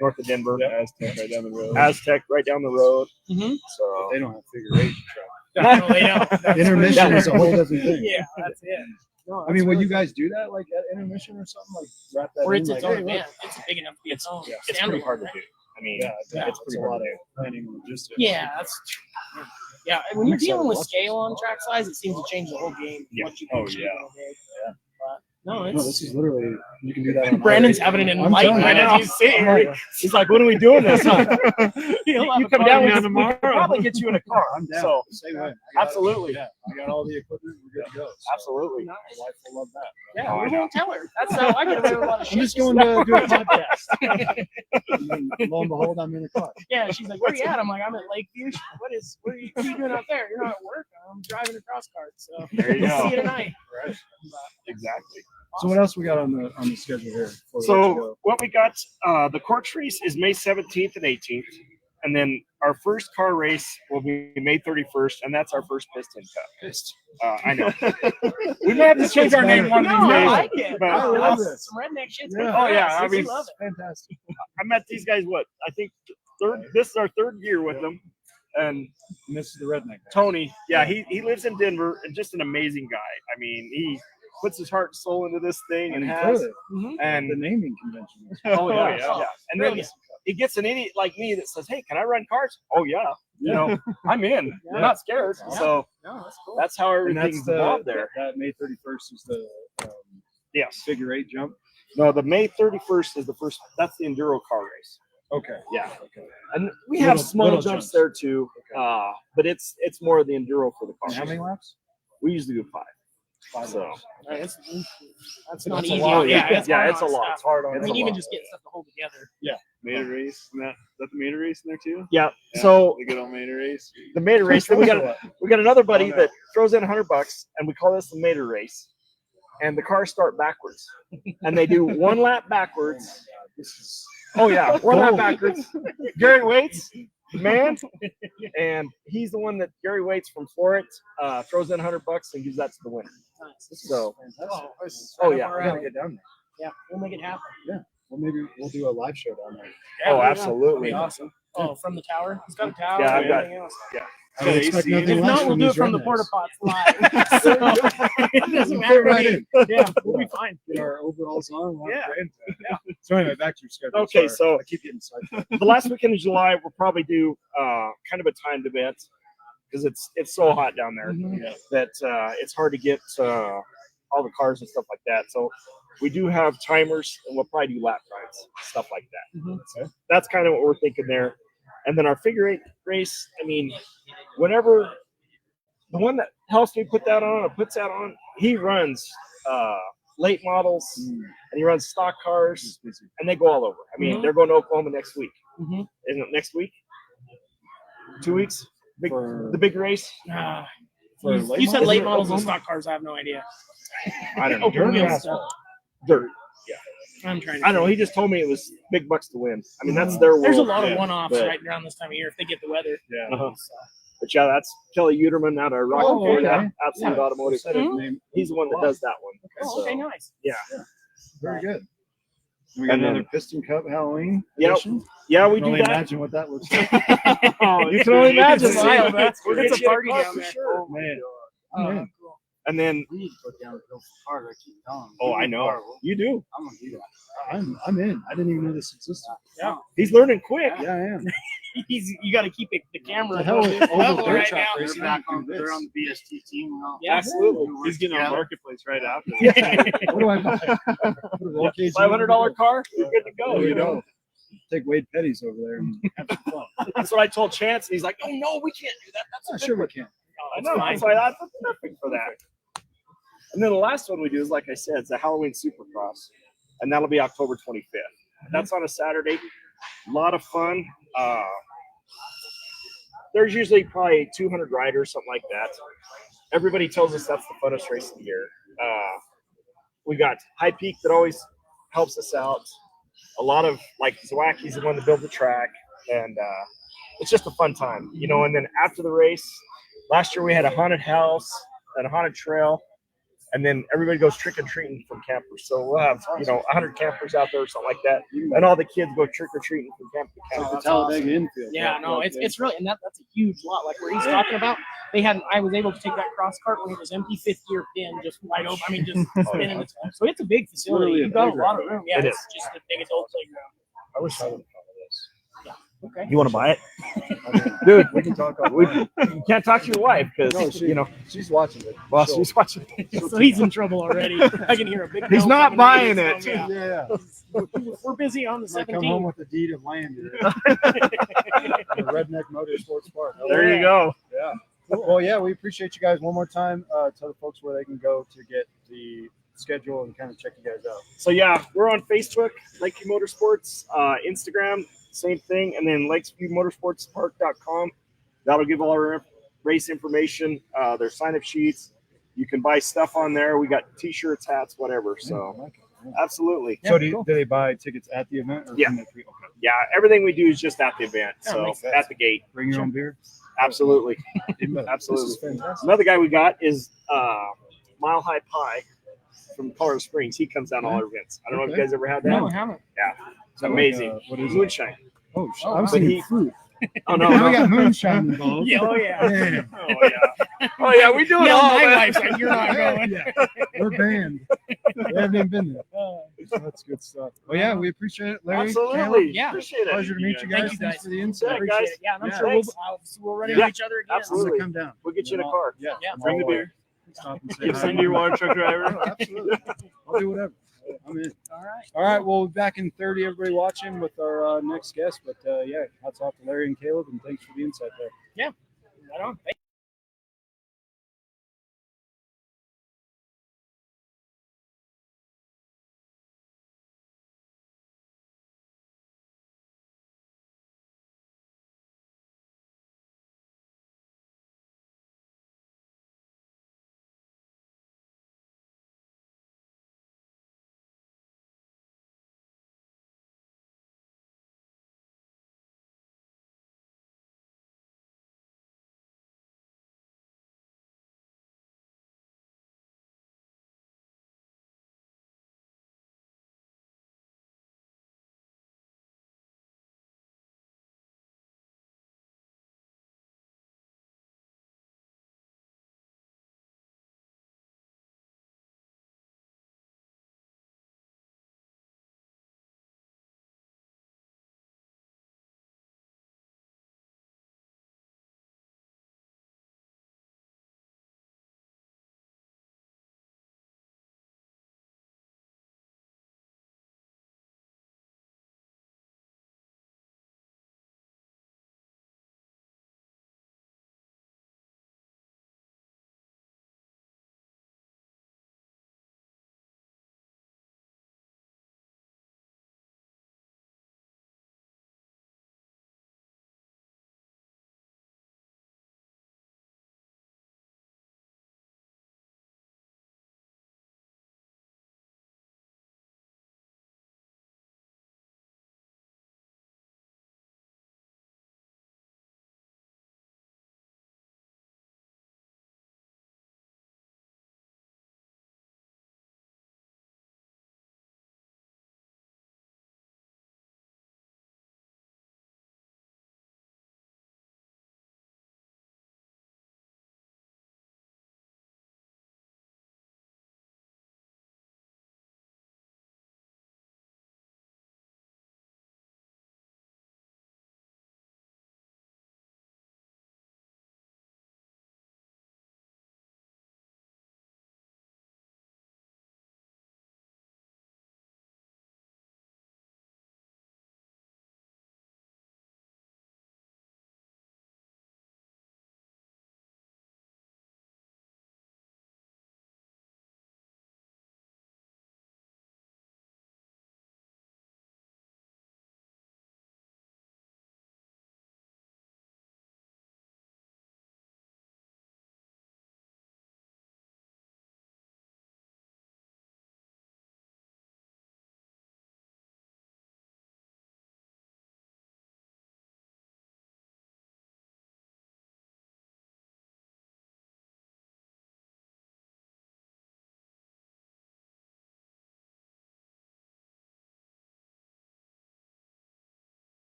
north of Denver. Aztec right down the road. Aztec right down the road. Mm-hmm. So They don't have figure eight track. No, they don't. That's Intermission for is a sure. whole different thing. Yeah, that's it. No, I that's mean, will really- you guys do that like at intermission or something? Like wrap that or in? it's its like, own hey, event. It's big enough to be its own. it's pretty hard to standalone, do. I mean, Yeah, it's it's pretty a hard lot to of do. planning and logistics. Yeah, that's true. Yeah, when you're dealing with scale on track size, it seems to change the whole game. Yeah. What you can Oh, achieve yeah. in a day. Yeah. But no, No, it's this is literally, you can do that on Brandon's highway. having an I'm enlightenment telling you. as he's sitting here. He's like, when are we doing this? Huh? He'll have You a come car down, we down could probably get you in a car. I'm down. So Same way. I got- absolutely. Yeah, I got all the equipment. We're good to go. So absolutely. my wife will love that. Yeah, Oh, I we know. won't tell her. That's how I get away with a lot of shit. I'm just going to do a podcast. And lo and behold, I'm in the car. Yeah, she's like, "Where you at?" I'm like, "I'm at Lakeview." She's like, what are you doing out there? You're not at work. I'm driving a cross cart. So There you we'll go. see you tonight. Right. Exactly. So what else we got on the schedule here? before we let you So go? what we got, the course race is May 17th and 18th. And then our first car race will be May 31st, and that's our first Piston Cup. I know. We may have to change our name one of No, these I days. like it. but- I love That's this. some redneck shit. Yeah. Oh, yeah, I I mean, love it. Fantastic. I met these guys, I think this is our third year with them. And And this is the redneck guy. Tony, yeah, he lives in Denver and just an amazing guy. I mean, he puts his heart and soul into this thing and has. clearly, And the naming convention. oh yeah, yeah. yeah. And then Brilliant. he gets an idiot like me that says, "Hey, can I run cars?" Oh yeah, you know, I'm in. I'm not scared. Yeah. So No, that's cool. that's how And everything's involved there. That May 31st is the Yes. figure eight jump. No, the May 31st is the first. That's the enduro car race. Okay. Yeah. And we Little- have small little jumps jumps. there too. Okay. But it's more of the enduro for the car. And how many laps? We usually do 5. 5 So laps. That's That's not a easy. lot. Yeah, it's hard a on lot. stuff. It's hard on. I it's mean, a even lot. just getting stuff to hold together. Mater race. Is that the Mater race in there too? Yeah. Yeah, So the good old Mater race. the Mater race. Then we got another buddy Oh, no. that throws in $100, and we call this the Mater race. And the cars start backwards, and they do 1 lap backwards. Oh yeah, 1 lap backwards. Gary Waits, the man, and he's the one that Gary Waits from Florent throws in $100 and gives that to the winner. So oh yeah, I gotta get down there. Yeah, we'll make it happen. Well, maybe we'll do a live show down there. Yeah, oh yeah. absolutely. That'd be awesome. Oh, from the tower? He's got a tower. Yeah, and I've got- everything else. I would expect AC. nothing If less not, we'll from do it these from the rednecks. porta pots live. So, it doesn't matter. Fit right to me. in. Yeah, we'll be fine. Get our overalls on. we'll have Yeah. a grand time. So anyway, back to your schedule. Okay, Sorry. so- I keep getting sidetracked. The last weekend of July, we'll probably do kind of a timed event because it's so hot down there that it's hard to get all the cars and stuff like that. So we do have timers, and we'll probably do lap times, stuff like that. Okay. That's kind of what we're thinking there. And then our figure 8 race, I mean, whenever the one that helps me put that on or puts that on, he runs late models and he runs stock cars, and they go all over. I mean, they're going to Oklahoma next week. Mhm. Isn't it next week? 2 weeks? For- The big race? For You late said models? late models and stock cars. I have no idea. I don't know. Open wheel Dirt. stuff. Dirt. I'm trying to. I don't know. think. He just told me it was big bucks to win. I mean, that's their world. There's a lot of Yeah, one-offs but- right around this time of year if they get the weather. Yeah. Uh-huh. But yeah, that's Kelly Uterman out of Rocky Oh, Ford, okay. Absolute Yeah. Automotive. Said his name. He's the one that does that one. Oh, okay, So, nice. yeah. Very good. We got And then- another Piston Cup Halloween Yep. edition. Yeah, I we can do only that. imagine what that looks like. You can only imagine. It's wild, man. We'll It's get a you party car down for there. sure. Man. Oh, Man. cool. And then, We need to put down a real hard. I keep telling him. oh, I know. You do. I'm gonna do that. I'm in. I didn't even know this existed. He's learning quick. Yeah, I am. You got to keep the camera The hell with all the level dirt right track now. racing. They're back do on. this. They're on the BST team now. Yeah. Absolutely. He's getting on marketplace right after. What do I buy? Put a roll cage in $500 car, you're good to go. There You you know. go. Take Wade Petty's over there and have some fun. That's what I told Chance. And he's like, "Oh no, we can't do that. That's Oh, a sure good we one." can. I know. That's why that's perfect for that. And then the last one we do is, like I said, it's a Halloween Supercross, and that'll be October 25th. That's on a Saturday. A lot of fun. There's usually probably 200 riders, something like that. Everybody tells us that's the funnest race of the year. We got High Peak that always helps us out. A lot of, like, Zwacky's the one that built the track, and it's just a fun time, you know. And then after the race, last year we had a haunted house and a haunted trail, and then everybody goes trick-or-treating from campers. So we'll have, 100 campers out there or something like that, and all the kids go trick-or-treating from camp to camp. The Talladega infield. Yeah, no, it's really, and that's a huge lot. Like where he's talking about, I was able to take that cross cart when it was empty, 5th-gear pin, just wide open. I mean, just spinning its own. So it's a big facility. Literally a You've got a playground. lot of room. Yeah, It it's is. just a big adult playground. I wish I would have thought of this. Yeah, Okay. You want to buy it? Dude, we can talk We, offline. you can't talk to your wife because No, she, you know. she's watching it. Well, She'll- she's watching. So he's in trouble already. I can hear a big. He's no not coming out of buying his it. phone, yeah. Yeah. We're busy on the Might come home 17th. with the deed of land here. The Redneck Motorsports Park. There you go. Yeah. Well, yeah, we appreciate you guys one more time. Tell the folks where they can go to get the schedule and kind of check you guys out. So yeah, we're on Facebook, Lakeview Motorsports, Instagram, same thing, and then LakesviewMotorsportsPark.com. That'll give all our race information, their sign-up sheets. You can buy stuff on there. We got T-shirts, hats, whatever. So absolutely. So do they buy tickets at the event? Or Yeah. can they okay. Yeah, everything we do is just at the event. Yeah, So makes sense. at the gate. Bring your own beer? Absolutely. Even better. Absolutely. This is fantastic. Another guy we got is Mile High Pie from Colorado Springs. He comes down to all our events. I don't know if you guys ever had that. No, I haven't. It's amazing. What is it? Moonshine. Oh, Oh, I was but thinking he- fruit. Oh no, Now no. we got moonshine involved. Yeah, oh yeah. Man, Oh yeah. Oh yeah, we do it Yeah, all. my man. wife's like, you're not going. yeah, we're banned. We haven't even been there. That's good stuff. Well, yeah, we appreciate it, Larry. Absolutely. Caleb, Yeah. Appreciate it. pleasure to meet you Thank guys. you, Thanks guys. for the insight. Yeah, Appreciate guys. it. Yeah, and I'm Yeah. sure Thanks. we'll run into Yeah. each other again. I'm Absolutely. gonna come down. We'll get you in a And car. Yeah, Yeah. I'm Bring the all beer. Stop and say Give hi. some to your water truck driver. Oh, absolutely. I'll do whatever. I'm in. All right. All right, we'll be back in 30, everybody watching with our next guest. But yeah, hats off to Larry and Caleb, and thanks for the insight there. Right on. Thank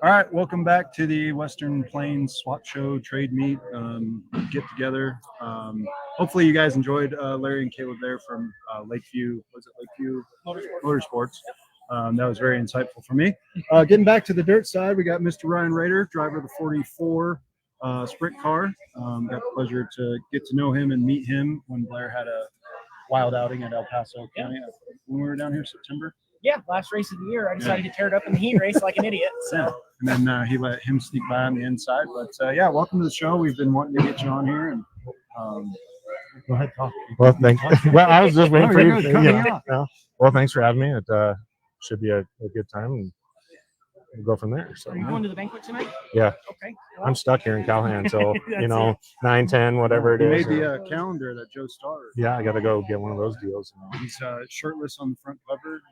All right, welcome back to the Western Plains SWAT Show Trade Meet get together. Hopefully, you guys enjoyed Larry and Caleb there from Lakeview. Was it Lakeview Motorsports? That was very insightful for me. Getting back to the dirt side, we got Mr. Ryan Rader, driver of the 44 sprint car. Got the pleasure to get to know him and meet him when Blair had a wild outing at El Paso County when we were down here September. Yeah, last race of the year, I decided to tear it up in the heat race like an idiot. So. And then he let him sneak by on the inside. But yeah, welcome to the show. We've been wanting to get you on here. And go ahead, talk. Well, thanks. Well, I was just waiting for you. Yeah. Well, thanks for having me. It should be a good time, and we'll go from there. So, are you going to the banquet tonight? Yeah. Okay. Well, I'm stuck here in Callahan until 9, 10, whatever it You is. made the calendar that Joe starred. Yeah, I got to go get one of those deals. He's shirtless on the front cover.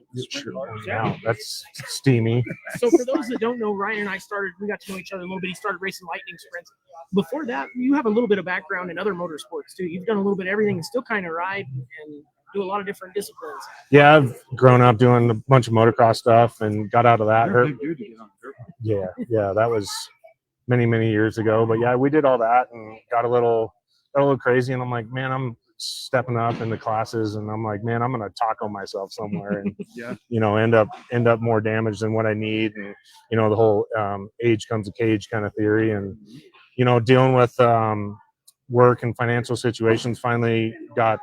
Yeah, that's steamy. So for those that don't know, Ryan and I we got to know each other a little bit. He started racing lightning sprints. Before that, you have a little bit of background in other motorsports too. You've done a little bit of everything and still kind of ride and do a lot of different disciplines. Yeah, I've grown up doing a bunch of motocross stuff and got out of that. You're a big dude to get on dirt bike. Yeah, that was many years ago. But yeah, we did all that and got a little crazy. And I'm like, man, I'm stepping up in the classes, and I'm like, man, I'm gonna taco myself somewhere and end up more damaged than what I need. And the whole age comes a cage kind of theory, and dealing with work and financial situations. Finally got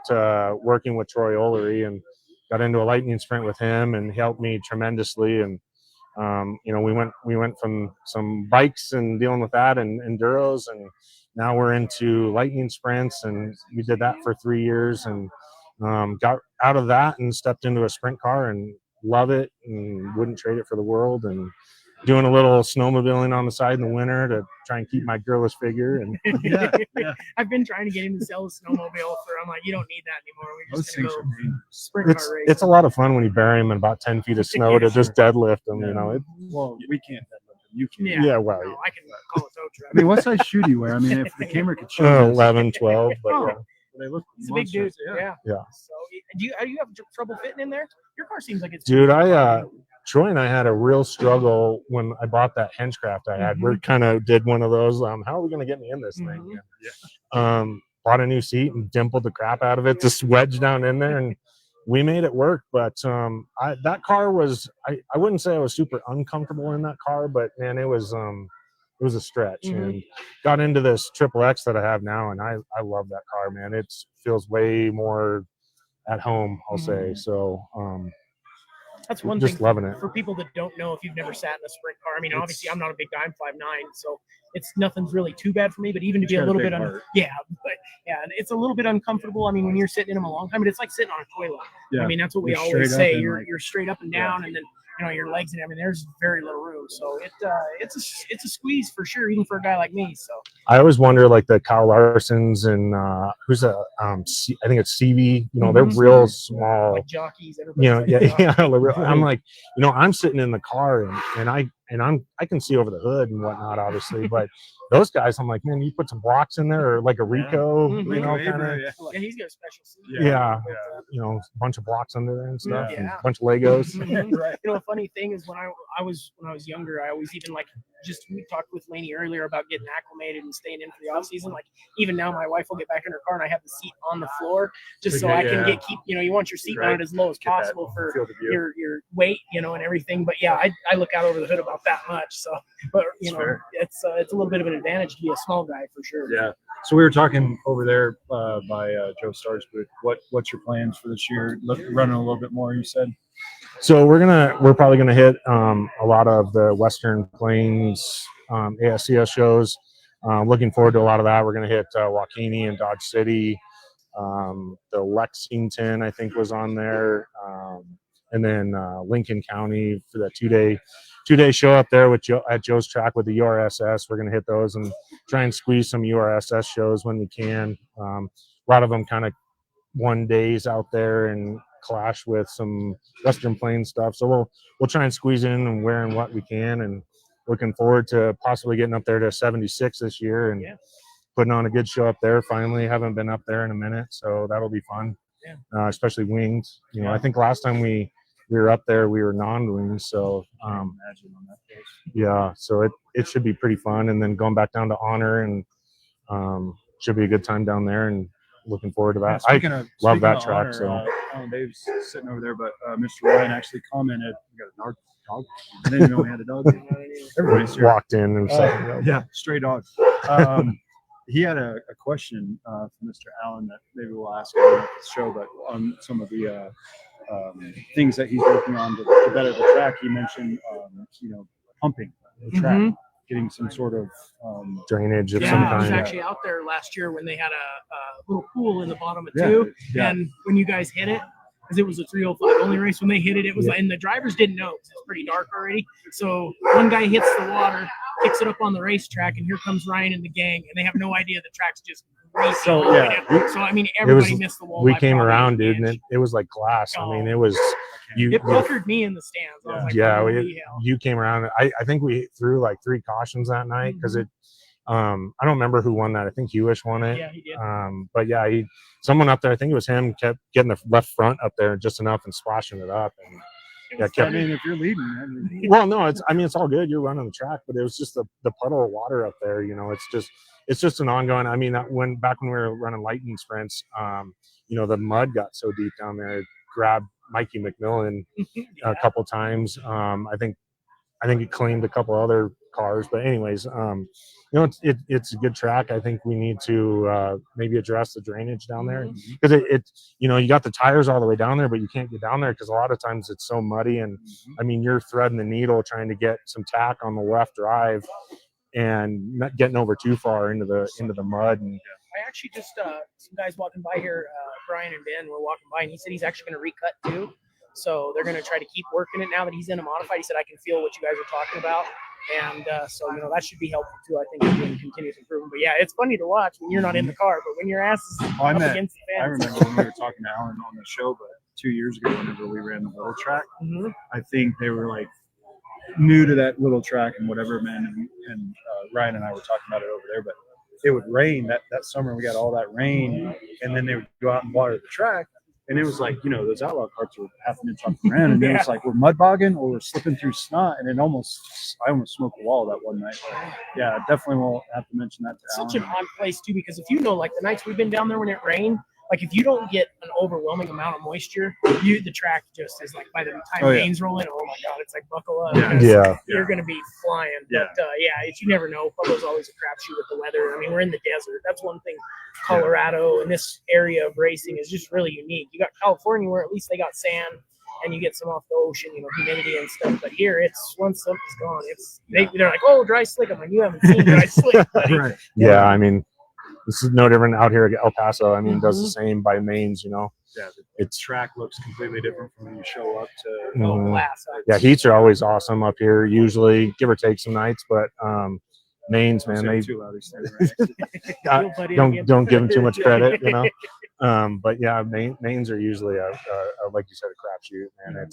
working with Troy Olery and got into a lightning sprint with him, and he helped me tremendously. And we went from some bikes and dealing with that and enduros, and now we're into lightning sprints, and we did that for 3 years, and got out of that and stepped into a sprint car and love it and wouldn't trade it for the world, and doing a little snowmobiling on the side in the winter to try and keep my girlish figure. And I've been trying to get him to sell a snowmobile I'm like, you don't need that anymore. We're just gonna go sprint car race. It's a lot of fun when you bury him in about 10 feet of snow to just deadlift them. Well, we can't deadlift them. You can. Yeah, well, no, I can call a tow truck. I mean, what size shoe do you wear? I mean, if the camera could show 11, 12, but yeah. They look it's a big dude. Yeah. So do you have trouble fitting in there? Your car seems like it's dude. Troy and I had a real struggle when I bought that Ashcraft I had. We kind of did one of those. How are we going to get me in this thing? Bought a new seat and dimpled the crap out of it, just wedged down in there, and we made it work. But that car was, I wouldn't say I was super uncomfortable in that car, but man, it was a stretch. And got into this Triple X that I have now, and I love that car, man. It feels way more at home, I'll say. So that's one just thing loving it. For people that don't know, if you've never sat in a sprint car, I mean, obviously I'm not a big guy, I'm 5'9", so nothing's really too bad for me, but even to be a little bit it's a little bit uncomfortable. I mean, when you're sitting in them a long time, but it's like sitting on a toilet. I mean, that's what we always say. You're straight up and down, and then your legs and everything. There's very little room, so it's a squeeze for sure, even for a guy like me. So I always wonder, like the Kyle Larsons and who's I think it's CV. They're real small, like jockeys. I'm like, I'm sitting in the car and I can see over the hood and whatnot, obviously, but those guys, I'm like, man, you put some blocks in there or like a Rico, kind of. Yeah, he's got a special seat. A bunch of blocks under there and stuff, and a bunch of Legos. Right. A funny thing is when I was younger, I always even we talked with Layne earlier about getting acclimated and staying in for the off season. Like even now, my wife will get back in her car and I have the seat on the floor just so I can keep. You want your seat mounted as low as possible for your weight, and everything. But yeah, I look out over the hood about that much. So, but it's a little bit of an advantage to be a small guy for sure. Yeah. So we were talking over there by Joe Starr's booth. What's your plans for this year? Running a little bit more, you said. So we're probably gonna hit a lot of the Western Plains ASCS shows. Looking forward to a lot of that. We're gonna hit Waukene and Dodge City. The Lexington, I think, was on there, and then Lincoln County for that two-day show up there at Joe's track with the URSS. We're gonna hit those and try and squeeze some URSS shows when we can. A lot of them kind of 1 days out there and clash with some Western Plains stuff. So we'll try and squeeze in and wearing what we can, and looking forward to possibly getting up there to 76 this year and putting on a good show up there. Finally, haven't been up there in a minute, so that'll be fun. Especially wings. I think last time we we were up there, we were non-wings, so Imagine on that place. yeah, so it should be pretty fun. And then going back down to Honor, and should be a good time down there, and looking forward to that. Speaking love that of track. Honor, So Alan Dave's sitting over there, but Mr. Ryan actually commented, "You got a dog? I didn't even know we had a dog." Everybody's here. walked in and stuff. Yeah, stray dog. He had a question from Mr. Allen that maybe we'll ask him at the show, but on some of the things that he's working on to better the track. He mentioned, pumping the track, getting some sort of Drainage of some Yeah, I was kind. actually out there last year when they had a little pool in the bottom of Yeah, two, yeah. and when you guys hit it, because it was a 305 only race, when they hit it, it was like, and the drivers didn't know because it's pretty dark already. So one guy hits the water, kicks it up on the racetrack, and here comes Ryan and the gang, and they have no idea the track's just greasy. So, all the way yeah. down. So I mean, everybody missed the wall. We by came probably around, an dude, and inch. it was like glass. I mean, Oh. it was It puckered me in the stands. I was like, yeah, holy hell. you came around. I think we threw like 3 cautions that night because it. I don't remember who won that. I think Hewish won it. Yeah, he did. But yeah, someone up there, I think it was him, kept getting the left front up there just enough and splashing it up. And yeah, I mean, if you're leading, I mean, well, no, it's all good. You're running the track, but it was just the puddle of water up there. It's just an ongoing. I mean, back when we were running lightning sprints, the mud got so deep down there, it grabbed Mikey McMillan a couple times. I think it claimed a couple other cars, but anyways, it's a good track. I think we need to maybe address the drainage down there because you got the tires all the way down there, but you can't get down there because a lot of times it's so muddy. And I mean, you're threading the needle trying to get some tack on the left drive and not getting over too far into the mud. And I actually just some guys walking by here, Brian and Ben were walking by, and he said he's actually going to recut too. So they're going to try to keep working it now that he's in a modified. He said, I can feel what you guys are talking about. And so, that should be helpful too, I think, in continuous improvement. But yeah, it's funny to watch when you're not in the car, but when your ass is up against the I fence. remember when we were talking to Alan on the show, but 2 years ago, whenever we ran the little track, I think they were like new to that little track and whatever, man. And Ryan and I were talking about it over there, but it would rain that summer. We got all that rain, and then they would go out and water the track. And it was like, those outlaw carts were half an inch off the ground. And it was like, we're mud bogging or we're slipping through snot. And I almost smoked the wall that one night. But yeah, definitely won't have to mention that to Such Alan. an odd place too, because if like the nights we've been down there when it rained, like if you don't get an overwhelming amount of moisture, the track just is like by the time rain's rolling, oh my God, it's like buckle up. Yeah. You're going to be flying. Yeah. But you never know. Bubba's always a crapshoot with the weather. I mean, we're in the desert. That's one thing. Colorado and this area of racing is just really unique. You got California where at least they got sand and you get some off the ocean, humidity and stuff. But here, it's once something's gone, they're like, oh, dry slick. I'm like, you haven't seen dry slick, buddy. Right. yeah, I mean, this is no different out here at El Paso. I mean, it does the same by mains, Yeah, the It's track looks completely different from when you show up to. Glass. yeah, heats are always awesome up here. Usually, give or take some nights, but mains, man, they too loud, he's standing right next to you. don't give them too much credit, But yeah, mains are usually a like you said, a crapshoot, man.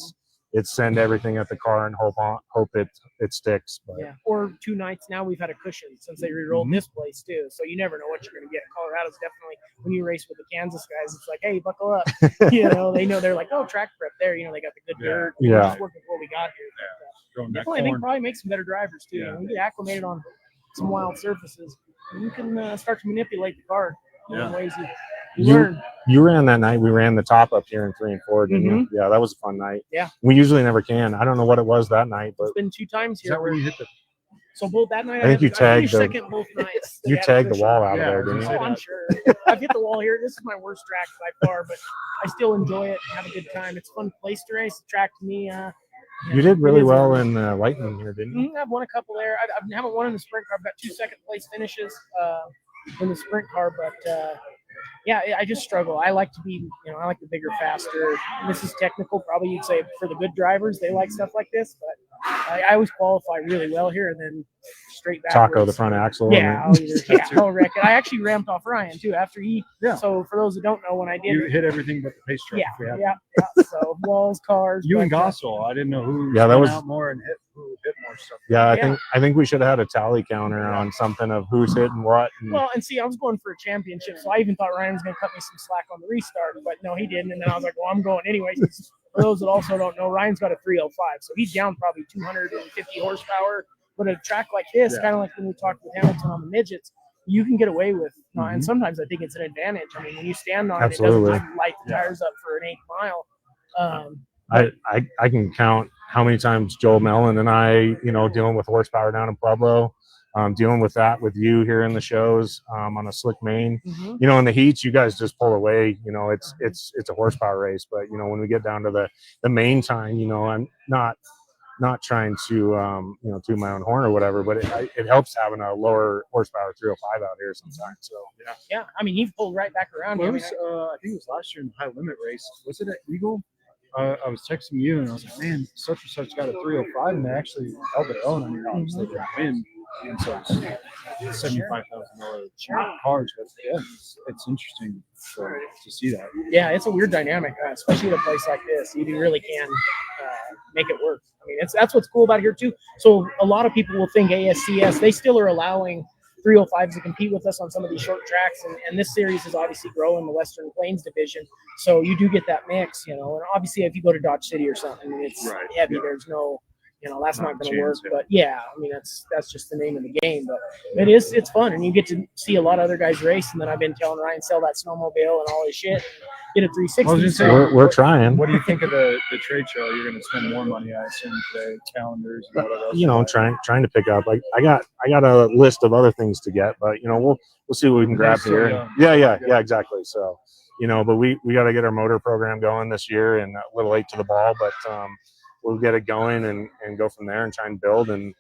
It's send everything at the car and hope it sticks. But Yeah, or 2 nights now we've had a cushion since they re-rolled this place too. So you never know what you're going to get. Colorado's definitely, when you race with the Kansas guys, it's like, hey, buckle up. They know, they're like, oh, track prep there. They got the good dirt. Yeah. Just working with what we got here. Throwing that Definitely, I think corn. probably make some better drivers too. Yeah. When you get acclimated on some wild surfaces, you can start to manipulate the car in ways you learn. You ran that night. We ran the top up here in 3 and 4, didn't you? Yeah, that was a fun night. Yeah. We usually never can. I don't know what it was that night, but It's been 2 times Is here. that when you hit the? So both that night, I think you tagged finished the- second both nights. They you had a tagged the cushion. wall out Yeah, of there, I was didn't gonna you? Oh, I'm sure. I've hit the wall here. This is my worst track by far, but I still enjoy it. Have a good time. It's a fun place to race. The track to me. You did really it is well a- in Lightning here, didn't you? I've won a couple there. I haven't won in the sprint car. I've got 2 second place finishes in the sprint car, but I just struggle. I like to be, I like the bigger, faster. This is technical, probably you'd say for the good drivers, they like stuff like this, but I always qualify really well here and then straight back. Taco the front axle. Yeah, I'll wreck it. I actually ramped off Ryan too after he. Yeah. So for those that don't know, when I did, You hit everything but the pace track. if we have yeah. So walls, cars. You and but, Gossel, I didn't know who Yeah, that went was- out more and who hit more stuff. Yeah, Yeah. I think we should have had a tally counter on something of who's hitting what. And Well, and see, I was going for a championship, so I even thought Ryan was going to cut me some slack on the restart, but no, he didn't. And then I was like, well, I'm going anyways. for those that also don't know, Ryan's got a 305, so he's down probably 250 horsepower. But a track like this, kind of like when we talked with Hamilton on the midgets, you can get away with, and sometimes I think it's an advantage. I mean, when you stand on Absolutely. it, it doesn't light the tires up for an 8 mile. I can count how many times Joel Mellon and I, dealing with horsepower down in Pueblo, dealing with that with you here in the shows, on a slick main. In the heats, you guys just pull away. It's a horsepower race, but when we get down to the main time, I'm not trying to toot my own horn or whatever, but it helps having a lower horsepower 305 out here sometimes. So yeah. I mean, he pulled right back around. Well, I think it was last year in the high limit race. Was it at Eagle? I was texting you and I was like, man, such and such got a 305, and they actually held their own. I mean, obviously they didn't win, and so it's $75,000 cheap cars. But yeah, it's interesting to see that. Yeah, it's a weird dynamic, especially at a place like this. You really can make it work. I mean, that's what's cool about here too. So a lot of people will think ASCS, they still are allowing 305s to compete with us on some of these short tracks, and this series is obviously growing the Western Plains division, so you do get that mix, and obviously if you go to Dodge City or something, it's heavy. Yeah. There's no, that's not going to work. But yeah, I mean that's just the name of the game. But it's fun, and you get to see a lot of other guys race. And then I've been telling Ryan sell that snowmobile and all his shit, get a 360. we're trying. What do you think of the trade show? You're going to spend more money, I assume, today, calendars, and whatever else. Trying to pick up. I got a list of other things to get, but we'll see what we can grab here. Yeah, exactly. So but we got to get our motor program going this year, and a little late to the ball, but we'll get it going and go from there and try and build. And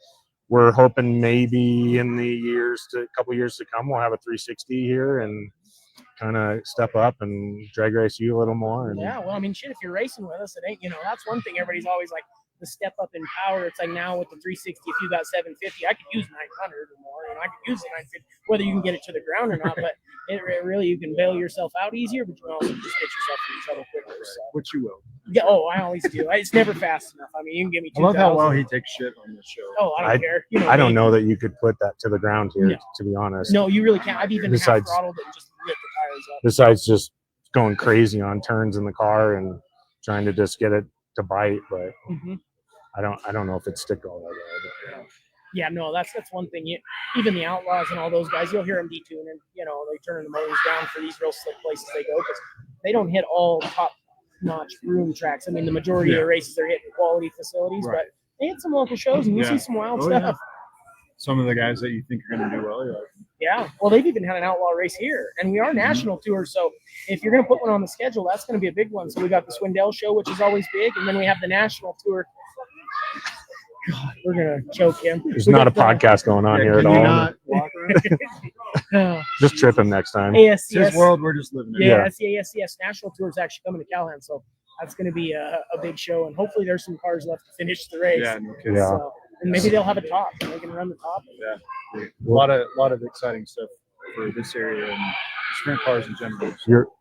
we're hoping maybe in the couple years to come, we'll have a 360 here and kind of step up and drag race you a little more. And yeah, well, I mean, shit, if you're racing with us, it ain't, that's one thing everybody's always like, the step up in power. It's like now with the 360, if you got 750, I could use 900 or more, and I could use the 950, whether you can get it to the ground or not. But it really, you can bail yourself out easier, but you can also just get yourself into trouble quicker. So. Which you will. Yeah, I always do. It's never fast enough. I mean, you can give me 2,000. I love how well he takes shit on this show. Oh, I don't care. I don't know that you could put that to the ground here, to be honest. No, you really can't. I've even half throttled it and just lit the tires up. Besides just going crazy on turns in the car and trying to just get it to bite, but I don't know if it's stick all that well. But, yeah, no, that's one thing. Even the Outlaws and all those guys, you'll hear them detuning. They turn the motors down for these real slick places they go because they don't hit all top-notch room tracks. I mean, the majority of the races they're hitting quality facilities, but they hit some local shows and you see some wild stuff. Yeah. Some of the guys that you think are going to do well, you're like, yeah. Well, they've even had an outlaw race here, and we are national tour. So if you're going to put one on the schedule, that's going to be a big one. So we got the Swindell show, which is always big, and then we have the national tour. God, we're gonna choke him. There's not a podcast going on here at all. Not walk around? Just trip him next time. ASCS, it's his world, we're just living in. Yeah, that's the ASCS national tour is actually coming to Callahan, so that's going to be a big show, and hopefully there's some cars left to finish the race. Yeah, no kidding. Yeah. So, and maybe they'll have a top, and they can run the top. Yeah, a lot of exciting stuff for this area and sprint cars in general.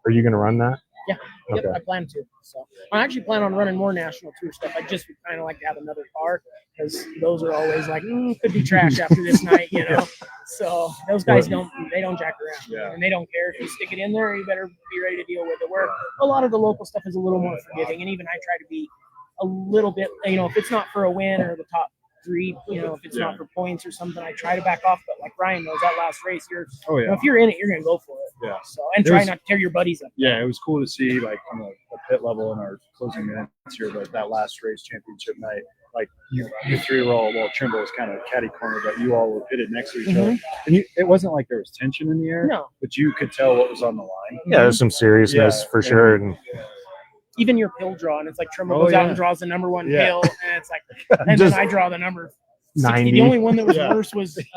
Are you going to run that? Yeah, okay. Yep, I plan to. So I actually plan on running more national tour stuff. I just would kind of like to have another car because those are always like could be trash after this night, So those guys don't jack around, and they don't care if you stick it in there. You better be ready to deal with it. Where a lot of the local stuff is a little more forgiving, and even I try to be a little bit, if it's not for a win or the top 3, if it's not for points or something, I try to back off. But like Ryan knows, that last race, if you're in it, you're gonna go for it. Yeah. So and try not to tear your buddies up. Yeah, it was cool to see like on the pit level in our closing minutes here, but that last race championship night, like you three were all Trimble was kind of catty corner, but you all were pitted next to each other, and it wasn't like there was tension in the air. No, but you could tell what was on the line. Yeah, there's some seriousness for sure. And even your pill draw, and it's like Trimble goes out and draws the number 1 pill, and it's like, and then I draw the number 60. The only one that was worse was it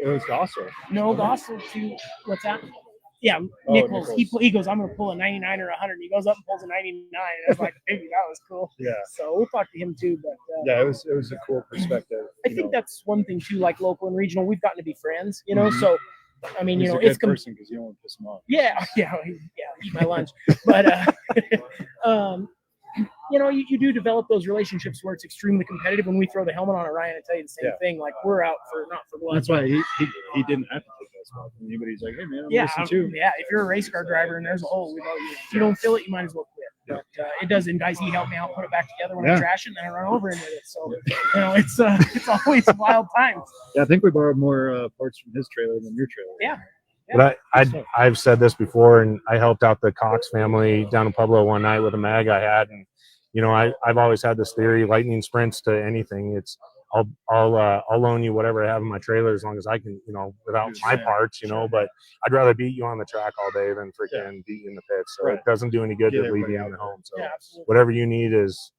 was Gossel. No, Gossel to what's that? Yeah, Nichols. He goes, I'm going to pull a 99 or 100. He goes up and pulls a 99. And I was like, maybe that was cool. Yeah. So we'll talk to him too. But yeah, it was a cool perspective. I think that's one thing too, like local and regional, we've gotten to be friends, So, I mean, he's a it's good person because you don't want to piss him off. Yeah, eat my lunch. But, you do develop those relationships where it's extremely competitive. When we throw the helmet on at Ryan, I tell you the same thing. Like we're out for not for blood. That's why he didn't have to take that spot. Anybody's like, hey man, I'm racing too. Yeah. If you're a race car driver and there's a hole, if you don't fill it, you might as well quit. But it does, and guys, he helped me out put it back together when Yeah. I trash it, and then I run over into it. So it's always wild times. Yeah, I think we borrowed more parts from his trailer than your trailer. Yeah. But I've said this before, and I helped out the Cox family down in Pueblo one night with a mag I had, and I've always had this theory: lightning sprints to anything. It's I'll loan you whatever I have in my trailer as long as I can, without my parts, But I'd rather beat you on the track all day than freaking beat you in the pits. So it doesn't do any good to leave you in the home. So whatever you need is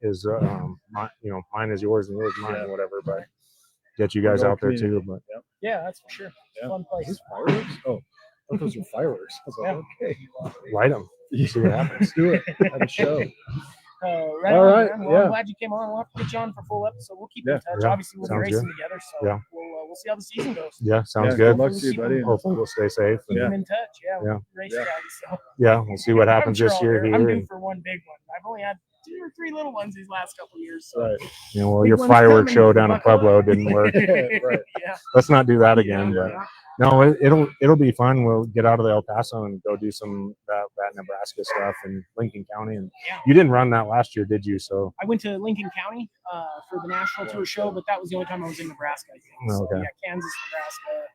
mine is yours and yours is mine or whatever. But get you guys out there too. But yeah, that's for sure. Fun place. Is this fireworks? Oh, I thought those were fireworks. I was like, okay. Light them. See what happens. Let's do it. Have a show. Right All on, right, man. Well, I'm glad you came on. We'll have to get you on for full episode. We'll keep in touch. Yeah. Obviously, we'll be Sounds racing good. together, so we'll see how the season goes. Yeah, sounds Good good. luck to you, buddy. Hopefully we'll stay safe. Keep And, in touch. Yeah, we'll race guys. So we'll see what happens I'm this sure year I'm here. due for one big one. I've only had 2 or 3 little ones these last couple of years. So Well, big your one's fireworks coming. show down in Buckle up. Pueblo didn't work. Right. Yeah. Let's not do that again. But no, it'll be fun. We'll get out of the El Paso and go do some that Nebraska stuff in Lincoln County. And you didn't run that last year, did you? So I went to Lincoln County for the National Tour show, but that was the only time I was in Nebraska. I think. So, Okay. yeah, Kansas, Nebraska.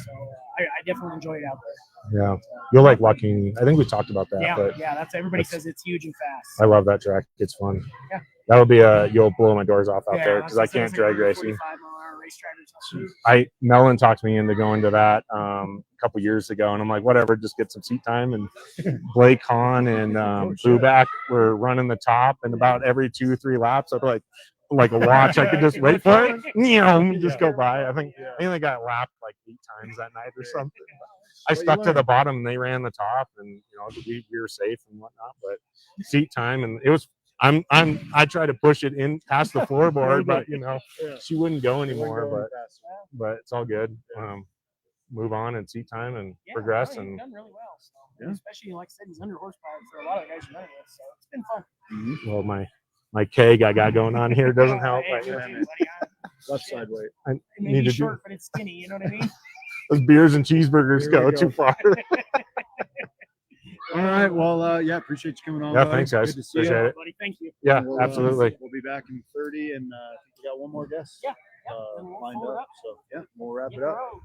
So I definitely enjoyed it out there. Yeah, you'll like Joaquin. I think we talked about that. Yeah, but that's everybody says it's huge and fast. I love that track. It's fun. Yeah. That'll be you'll blow my doors off out there because I can't drag racing. 45-mile-an-hour racetrack or something. Melon talked me into going to that a couple years ago, and I'm like, whatever, just get some seat time. And Blake Hahn and Booback were running the top, and about every 2-3 laps, I'd be like a watch. I could just wait for it, just go by. I think they got lapped like 8 times that night or something. I stuck to the bottom, and they ran the top, and we were safe and whatnot. But seat time, and it was. I tried to push it in past the floorboard, but she wouldn't go anymore. But it's all good. Move on and seat time and progress. He's And done really well. So, especially like I said, he's under horsepower for a lot of the guys you're running with. So it's been fun. well, my keg I got going on here doesn't help. Hey, But, buddy, Left side weight. I it may need be to short, but it's skinny. You know what I mean? those beers and cheeseburgers Here we go go. too far. All right. Well, appreciate you coming on. Yeah, buddy. thanks, guys. Good to see Appreciate you. it. Buddy, thank you. Yeah, We'll, absolutely. We'll be back in 30, and I think we got one more guest. Yeah. And we'll lined follow it up. up. So we'll wrap Hit it the up. road.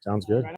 Sounds good. Right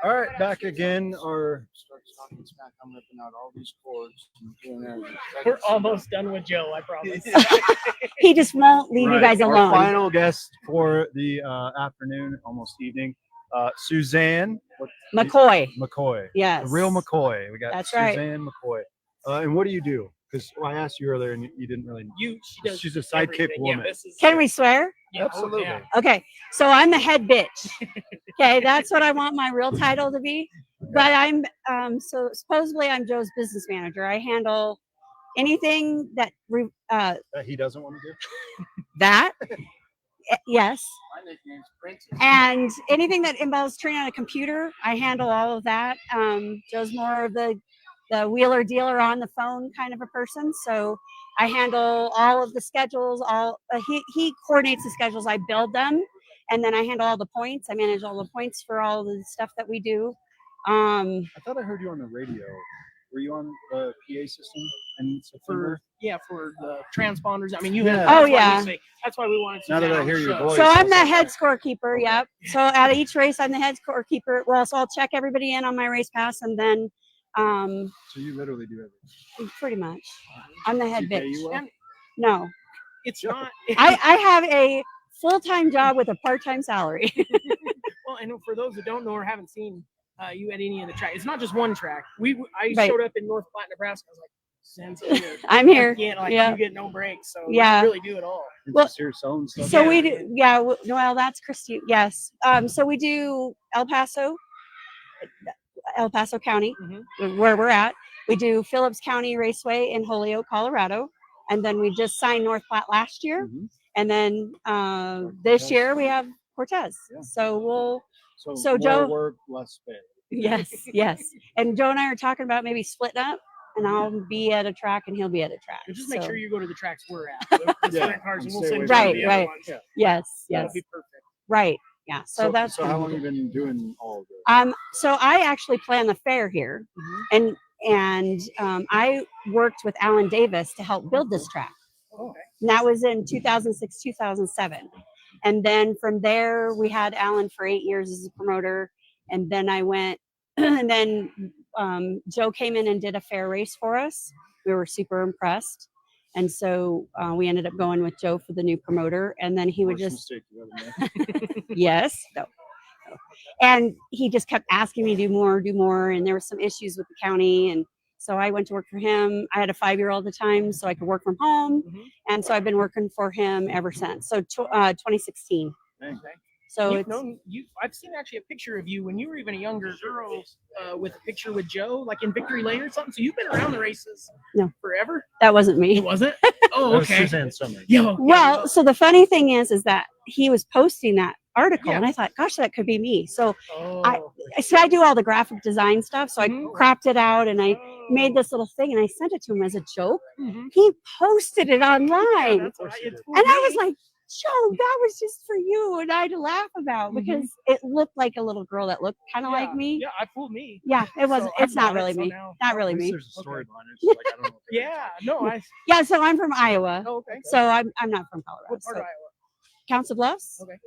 All right, back again. Our starts talking smack. I'm ripping out all these cords. And doing everything. We're almost done with Joe, I promise. He just won't leave you Right. guys Our alone. final guest for the afternoon, almost evening, Suzan McCoy. McCoy. Yes. The real McCoy. We got That's right. Suzan McCoy. And what do you do? Because I asked you earlier and you didn't really. She's a sidekick woman. Can we swear? Yeah, Absolutely. yeah. Okay. So I'm the head bitch. Okay. That's what I want my real title to be. But I'm, so supposedly I'm Joe's business manager. I handle anything that, That he doesn't want to do. that, yes. My nickname's Princess. And anything that involves turning on a computer, I handle all of that. Joe's more of the wheeler dealer on the phone kind of a person. So I handle all of the schedules. He coordinates the schedules. I build them, and then I handle all the points. I manage all the points for all the stuff that we do. I thought I heard you on the radio. Were you on the PA system in September? For the transponders. I mean, you. Yeah. Oh, that's why yeah. That's why we wanted to. Now that I hear your voice. So I'm the head scorekeeper. Yep. So at each race, I'm the head scorekeeper. Well, so I'll check everybody in on my race pass, and then, So you literally do everything. pretty much, I'm the head Does he pay bitch. you well? No, It's not. I have a full-time job with a part-time salary. Well, and for those that don't know or haven't seen you at any of the track, it's not just one track. I Right. showed up in North Platte, Nebraska. I was like, Suzanne's here. I'm here. You get no breaks, so Yeah. you really do it all. You're Well, just here selling stuff. So we do, well, that's Christy. Yes. So we do El Paso County, where we're at. We do Phillips County Raceway in Holyoke, Colorado. And then we just signed North Platte last year. And then this year we have Cortez. Yeah. So So Joe- more work, less pay. yes. And Joe and I are talking about maybe splitting up, and I'll be at a track and he'll be at a track. But just make So- sure you go to the tracks we're at. The Yeah, sprint cars, and we'll stay send away you from to the the other other ones. ones. Yes. That'll Yes. be perfect. Right. Yeah. So that's so how long have you been doing all of this? So I actually plan the fair here, and I worked with Alan Davis to help build this track. Okay. And that was in 2006, 2007. And then from there, we had Alan for 8 years as a promoter. And then I went, and then Joe came in and did a fair race for us. We were super impressed. And so we ended up going with Joe for the new promoter. And then he would Worst just, mistake you ever made. yes. No. And he just kept asking me to do more. And there were some issues with the county. And so I went to work for him. I had a 5-year-old at the time, so I could work from home. And so I've been working for him ever since. So 2016. Dang. So You've it's, known you. I've seen actually a picture of you when you were even a younger girl, with a picture with Joe, like in Victory Lane or something. So you've been around the races forever. that wasn't me. It wasn't. Oh, That was okay. Suzanne Summer. Yeah. Okay. Well, so the funny thing is that he was posting that article, Yeah. and I thought, gosh, that could be me. So Oh. I do all the graphic design stuff. So I Mhm. cropped it out and I Oh. made this little thing and I sent it to him as a joke. Mhm. He posted it online, Yeah, and that's why it's for I was me. like, Joe, that was just for you and I to laugh about because it looked like a little girl that looked kind of like me. Yeah, I fooled me. Yeah, it wasn't. So It's I not bought it, really so me. now- Not really At least me. there's a storyline. It's just like, I don't know. what they're Yeah. No, I. Yeah, so I'm from Iowa. Oh, okay. So I'm not from Colorado. What part So of Iowa? Council Bluffs. Okay.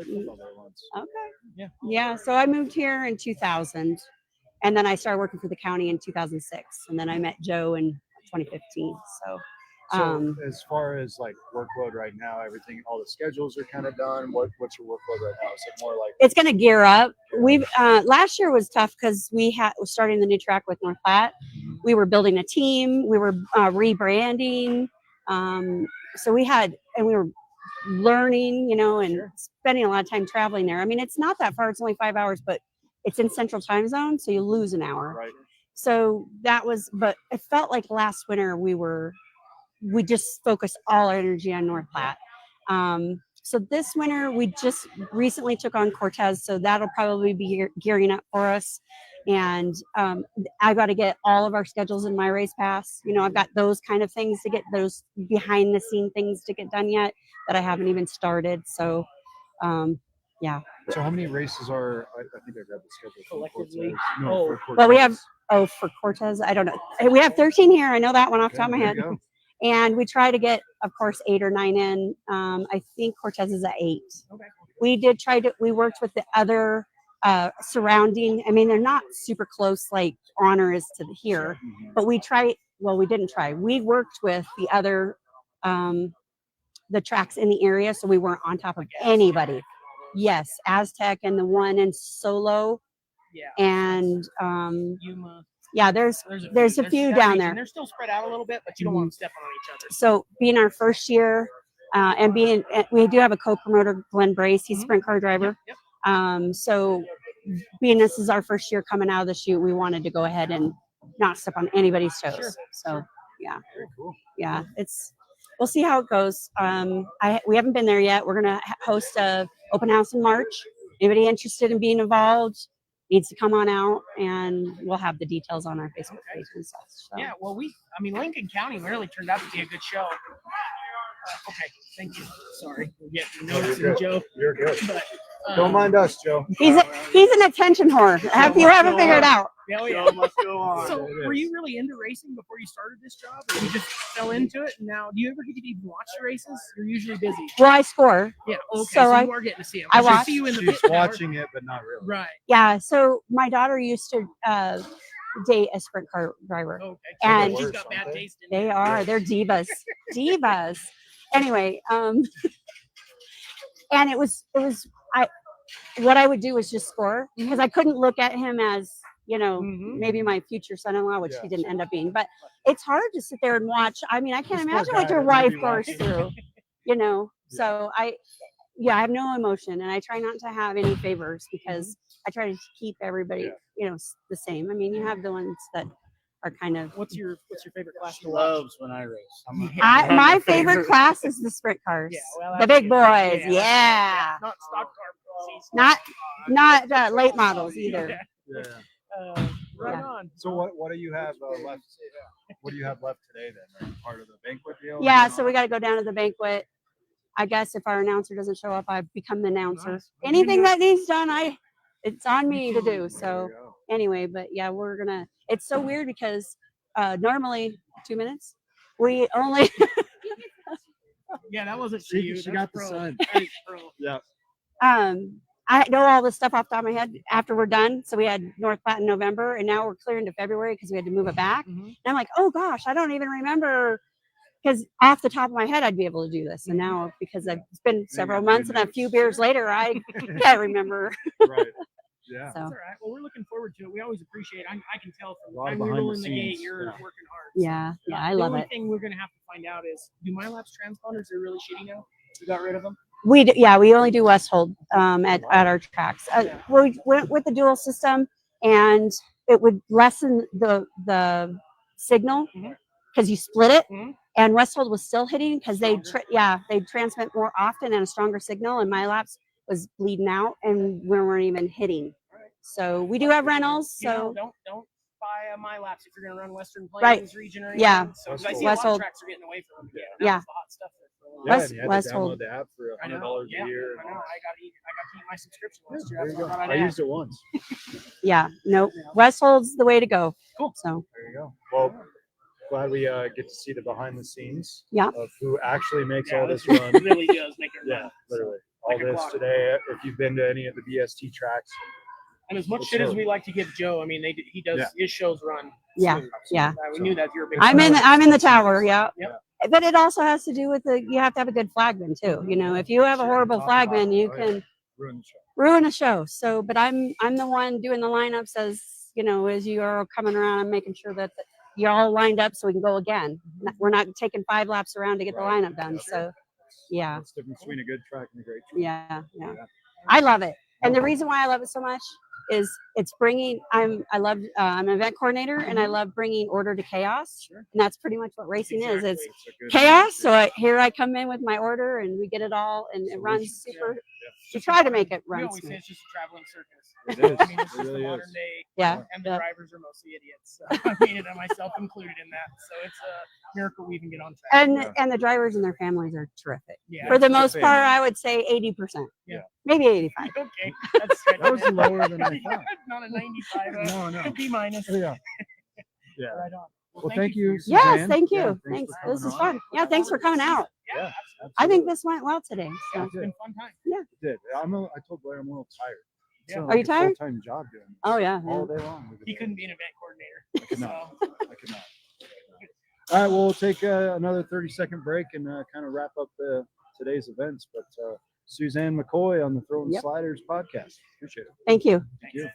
playing football there once. Okay. Yeah. Yeah. So I moved here in 2000, and then I started working for the county in 2006, and then I met Joe in 2015. So, So as far as like workload right now, everything, all the schedules are kind of done. What's your workload right now? Is it more like it's going to gear up. We've last year was tough because we're starting the new track with North Platte. We were building a team. We were rebranding. So we were learning, and spending a lot of time traveling there. I mean, it's not that far. It's only 5 hours, but it's in Central Time Zone, so you lose an hour. right? So but it felt like last winter we just focused all our energy on North Platte. So this winter we just recently took on Cortez, so that'll probably be gearing up for us. And I got to get all of our schedules in my race pass. I've got those kind of things to get, those behind the scene things to get done yet that I haven't even started. So yeah. So how many races are? I think I read the schedule. for Collectively? Cortez. No, Oh. for Well, we Cortez. have for Cortez, I don't know. We have 13 here. I know that one off the top of my Okay, head. there you go. And we try to get, of course, 8 or 9 in. I think Cortez is at 8. Okay. We worked with the other surrounding. I mean, they're not super close like Honor is to here, but we didn't try. We worked with the other the tracks in the area, so we weren't on top of anybody. Yes, Aztec and the one in Solo, and Yuma. yeah, there's a few down there. They're still spread out a little bit, but you don't want them stepping on each other. So being our first year, and we do have a co-promoter, Glenn Brace. He's a sprint car driver. So being this is our first year coming out of the chute, we wanted to go ahead and not step on anybody's toes. So yeah, Very cool. yeah, we'll see how it goes. We haven't been there yet. We're gonna host a open house in March. Anybody interested in being involved needs to come on out, and we'll have the details on our Facebook page and stuff. So. Yeah, well, Lincoln County really turned out to be a good show. Okay, thank you. Sorry, we're getting noticing Joe. You're good. But, Don't mind us, Joe. He's an attention whore. You haven't figured out. Oh, yeah. Show must go on. So, were you really into racing before you started this job, or you just fell into it? And now, do you ever get to even watch the races? You're usually busy. Well, I score. Yeah. Okay. So you are getting to see them. I should watch. see you in the She's pit now. watching it, but not really. Right. Yeah. So my daughter used to date a sprint car driver. Okay. And- she's got bad taste in They it. are. They're divas. Divas. Anyway, and what I would do was just score because I couldn't look at him as, maybe my future son-in-law, which he didn't end up being. But it's hard to sit there and watch. I mean, I can't imagine what your wife goes through, So I have no emotion, and I try not to have any favors because I try to keep everybody, the same. I mean, you have the ones that are kind of. What's your favorite class to watch? Loves when I race. My favorite class is the sprint cars, Yeah, well, the that's big good. boys. Yeah, Yeah, Not stock car. not late models either. Yeah. Right Yeah. on. So what do you have left? What do you have left today then? Are you part of the banquet deal? Yeah, so we got to go down to the banquet. I guess if our announcer doesn't show up, I become the announcer. Nice. Anything that needs done, it's on me to do. So There you go. anyway, but yeah, it's so weird because normally 2 minutes, we only, Yeah, that wasn't for She you. got That's the pro. sun. That is pro. Yeah. I know all this stuff off the top of my head after we're done. So we had North Platte in November and now we're clear into February because we had to move it back. Mhm. And I'm like, oh gosh, I don't even remember because off the top of my head, I'd be able to do this. And now because it's been several got months good and a notes. few beers later, I can't remember. Right. Yeah. So That's all right. Well, we're looking forward to it. We always appreciate it. I can tell from A the lot time of we behind roll the in the gate, scenes, you're yeah. working hard. yeah, I The love only it. thing we're going to have to find out is, do MyLabs transponders, they're really shitty now? We got rid of them? We only do Westhold at our tracks. We went with the dual system, and it would lessen the signal Mhm. because you split it. Mhm. And Westhold was still hitting because they transmit more often and a stronger signal. And MyLabs was bleeding out, and we weren't even hitting. So we do have rentals. You know, So don't buy a MyLabs if you're going to run Western Plains Right. region or anything. Yeah. So 'cause I see a lot Westhold. of tracks are getting away from them. Yeah. That's the hot stuff. Yeah, West- and you had West to Hold. download the app for I know. $100 Yeah, a year. I know. I got to eat my subscription last year. There That's you go. what I thought I I'd add. used it once. yeah, nope. Westhold's the way to go. Cool. So There you go. Well, glad we get to see the behind the scenes Yeah. of who actually makes Yeah, all this this run. really does make it Yeah, run. literally. Like All a this clock. today, if you've been to any of the BST tracks, And as much It's shit as so- we like to give Joe, I mean, he does Yeah. his shows run. Yeah, smooth. yeah. We knew that you're a big. I'm in fan. the tower. Yeah. Yep. But it also has to do with you have to have a good flagman too. If you have a Sure, horrible talk about flagman, it. you Oh, yeah. can ruin the show. ruin a show. So, but I'm the one doing the lineups as you are coming around, I'm making sure that you're all lined up so we can go again. We're not taking 5 laps around to get the Right. lineup done. Yeah. So, yeah, What's the difference between a good track and a great track? yeah. Yeah. I love it. And the reason why I love it so much is it's bringing, I'm an event coordinator and I love bringing order to chaos. Sure. And that's pretty much what racing is. It's It's a good chaos. So message. here I come in with my order and we get it all and it runs super. We try to make it We run always say smooth. it's just a traveling circus. It is. I mean, it's It just really a is. modern day. Yeah. And the Yeah. drivers are mostly idiots. So, I mean, and myself included in that. So it's a miracle we even get on track. And the drivers and their families are terrific. Yeah. For the it's most good part, family. I would say 80%. Yeah. Maybe 85. Okay. That's That was lower than I thought. Not a 95. No. B minus. Yeah. Yeah. Right on. Well, thank you. for your- Yes, Suzanne. thank you. Yeah, Thanks. for This is coming on. fun. Yeah, thanks for coming out. Yeah. I think this went well today. So It's been a fun time. It did. I told Blair I'm a little tired. Yeah. Are you tired? Full-time job doing this. Oh yeah. All day long. we could He do it. couldn't be an event coordinator. I could not. I could not. All right, well, we'll take another 30-second break and kind of wrap up today's events. But Suzan McCoy on the Throwin Yep. Sliders podcast. Appreciate it. Thank you. Thank you.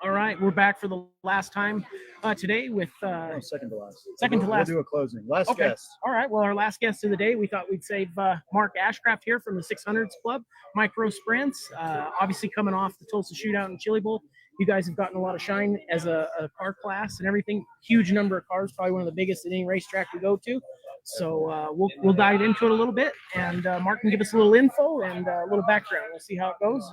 All right, we're back for the last time today with Oh, second to last. Second to last. We'll do a closing. Last Okay. guest. All right. Well, our last guest of the day, we thought we'd save Mark Ashcraft here from the 600s Club, Micro Sprints. Obviously, coming off the Tulsa Shootout and Chili Bowl, you guys have gotten a lot of shine as a car class and everything. Huge number of cars, probably one of the biggest at any racetrack we go to. So we'll dive into it a little bit, and Mark can give us a little info and a little background. We'll see how it goes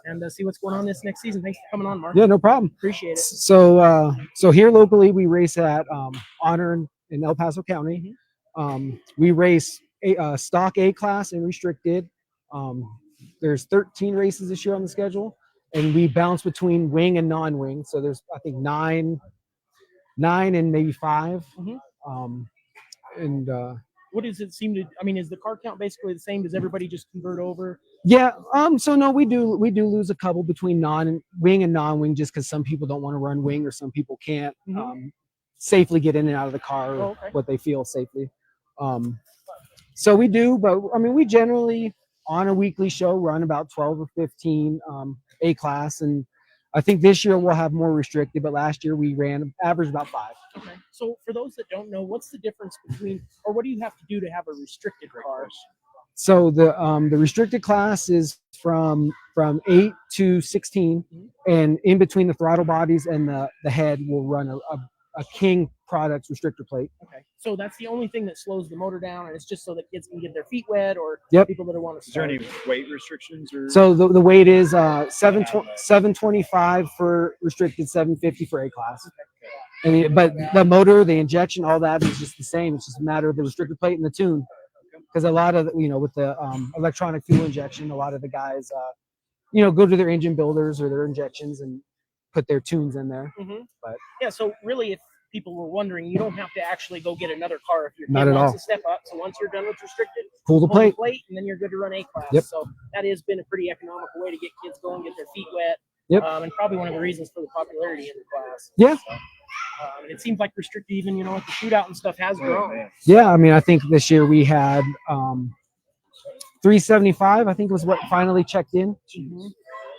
and see what's going on this next season. Thanks for coming on, Mark. Yeah, no problem. Appreciate it. So here locally, we race at Honor in El Paso County. We race stock A class and restricted. There's 13 races this year on the schedule, and we bounce between wing and non-wing. So there's I think nine and maybe 5. What does it seem to? I mean, is the car count basically the same? Does everybody just convert over? Yeah. So no, we do lose a couple between wing and non-wing just because some people don't want to run wing or some people can't safely get in and out of the car what they feel safely. So we do, but I mean, we generally on a weekly show run about 12 or 15 A class, and I think this year we'll have more restricted, but last year we ran average about 5. Okay. So for those that don't know, what's the difference between, or what do you have to do to have a restricted car? So the restricted class is from 8 to 16, and in between the throttle bodies and the head will run a King Products restrictor plate. Okay. So that's the only thing that slows the motor down, and it's just so that kids can get their feet wet or people that want to Is there start. any weight restrictions? Or So the weight is 725 for restricted, 750 for A class. But the motor, the injection, all that is just the same. It's just a matter of the restrictor plate and the tune. Because a lot of with the electronic fuel injection, a lot of the guys go to their engine builders or their injections and put their tunes in there. But Yeah. So really, if people were wondering, you don't have to actually go get another car if your Not kid at wants all. to step up. So once you're done with restricted, Pull the pull plate. and then you're good to run A class. Yep. So that has been a pretty economical way to get kids going, get their feet wet. Yep. And probably one of the reasons for the popularity in the class. Yeah. So, it seems like restricted, even with the shootout and stuff, has grown. Yeah, I mean, I think this year we had 375. I think was what finally checked in. Mm-hmm.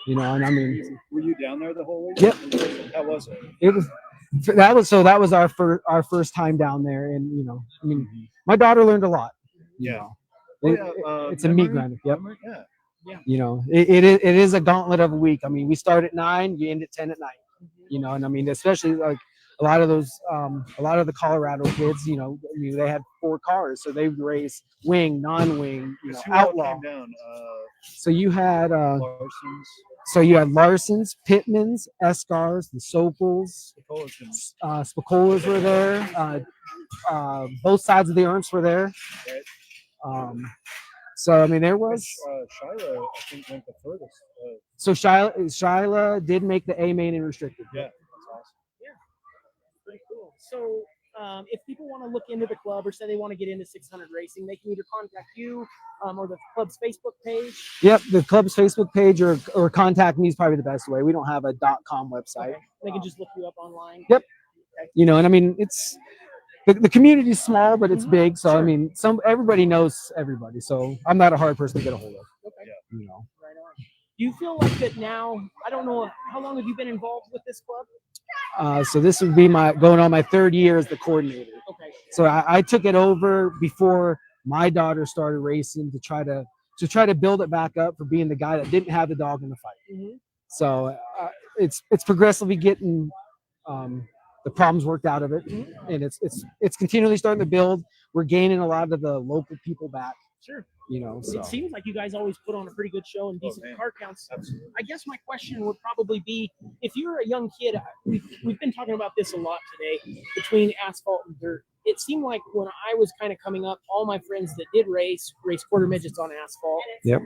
And I mean, Were you down there the whole week? Yep. How was it? it was that was our first time down there, and I mean, my daughter learned a lot. Yeah. It's a meat grinder. Yep. Yeah. It is a gauntlet of a week. I mean, we start at 9, you end at 10 at night. And I mean, especially like a lot of the Colorado kids, I mean, they had 4 cars, so they would race wing, non-wing, outlaw. Came down, So you had Larson's, Larson's, Pittman's, Escars, the Sokals, Spacolas were there. Both sides of the Ernsts were there. So I mean, there was. Shyla, I think, went the furthest. So Shyla did make the A main and restricted. Yeah, that's awesome. Yeah, pretty cool. So if people want to look into the club or say they want to get into 600 racing, they can either contact you or the club's Facebook page. Yep, the club's Facebook page or contact me is probably the best way. We don't have a .com website. Okay. They can just look you up online. Yep. Okay. And I mean, it's the community is small, but it's big. So I mean, everybody knows everybody. So I'm not a hard person to get a hold of. Okay. Yeah. Right on. Do you feel like that now? I don't know. How long have you been involved with this club? So this would be going on my 3rd year as the coordinator. Okay. So I took it over before my daughter started racing to try to build it back up for being the guy that didn't have the dog in the fight. Mm-hmm. So it's progressively getting the problems worked out of it, and it's continually starting to build. We're gaining a lot of the local people back. Sure. So. It seems like you guys always put on a pretty good show and decent car counts. Absolutely. I guess my question would probably be, if you're a young kid, we've been talking about this a lot today, between asphalt and dirt. It seemed like when I was kind of coming up, all my friends that did race quarter midgets on asphalt. Yep.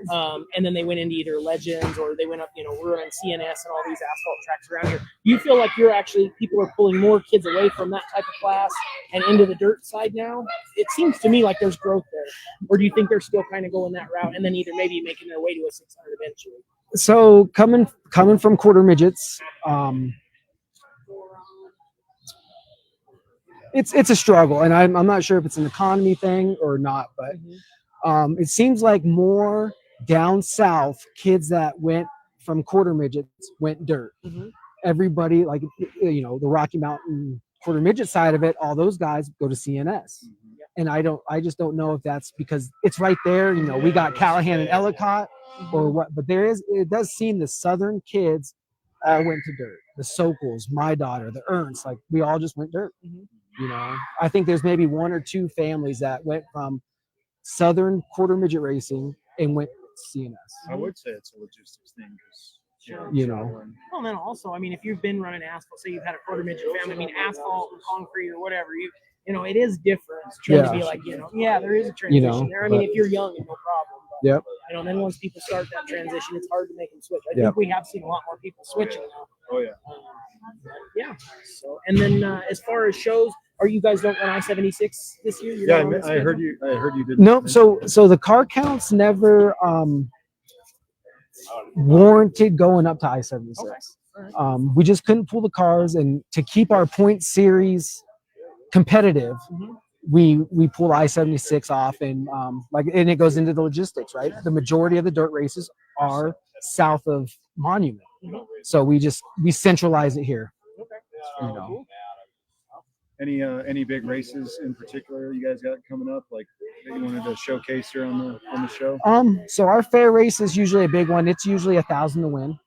And then they went into either Legends or they went up, we're on CNS and all these asphalt tracks around here. Do you feel like people are pulling more kids away from that type of class and into the dirt side now? It seems to me like there's growth there. Or do you think they're still kind of going that route and then either maybe making their way to a 600 eventually? So coming from quarter midgets, it's a struggle, and I'm not sure if it's an economy thing or not, but it seems like more down south kids that went from quarter midgets went dirt. Everybody, like the Rocky Mountain quarter midget side of it, all those guys go to CNS. And I just don't know if that's because it's right there. We got Callahan and Ellicott or what, but it does seem the southern kids all went to dirt. The Sokals, my daughter, the Ernsts, like we all just went dirt. I think there's maybe 1 or 2 families that went from southern quarter midget racing and went CNS. I would say it's a logistics thing. Sure. Well, then also, I mean, if you've been running asphalt, say you've had a quarter midget family, I mean, asphalt and concrete or whatever, it is different. It's trying to be like, there is a transition there. I mean, if you're young, no problem. But, yep. Then once people start that transition, it's hard to make them switch. I think we have seen a lot more people switching now. Oh yeah. Yeah. So, and then as far as shows, are you guys don't run I-76 this year? I heard you did. No, so the car counts never warranted going up to I-76. Okay. Right. We just couldn't pull the cars, and to keep our point series competitive, we pull I-76 off, and and it goes into the logistics, right? The majority of the dirt races are south of Monument, so we centralize it here. Okay. Any big races in particular you guys got coming up, like that you wanted to showcase here on the show? So our fair race is usually a big one. It's usually 1,000 to win.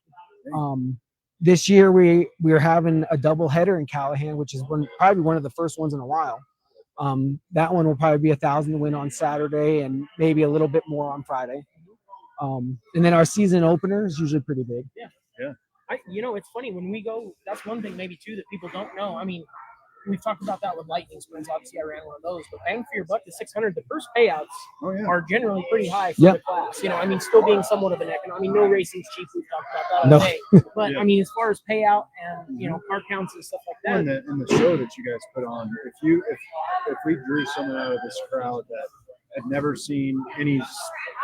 This year we're having a double header in Callahan, which is probably one of the first ones in a while. That one will probably be 1,000 to win on Saturday and maybe a little bit more on Friday. And then our season opener is usually pretty big. Yeah. It's funny when we go. That's one thing maybe too that people don't know. I mean, we've talked about that with lightning sprints. Obviously, I ran one of those, but bang for your buck, the 600, the first payouts are generally pretty high for the class. You know, I mean, still being somewhat of an economic. I mean, no racing's cheap. We've talked about that all day. But I mean, as far as payout and car counts and stuff like that. In the show that you guys put on, if we drew someone out of this crowd that had never seen any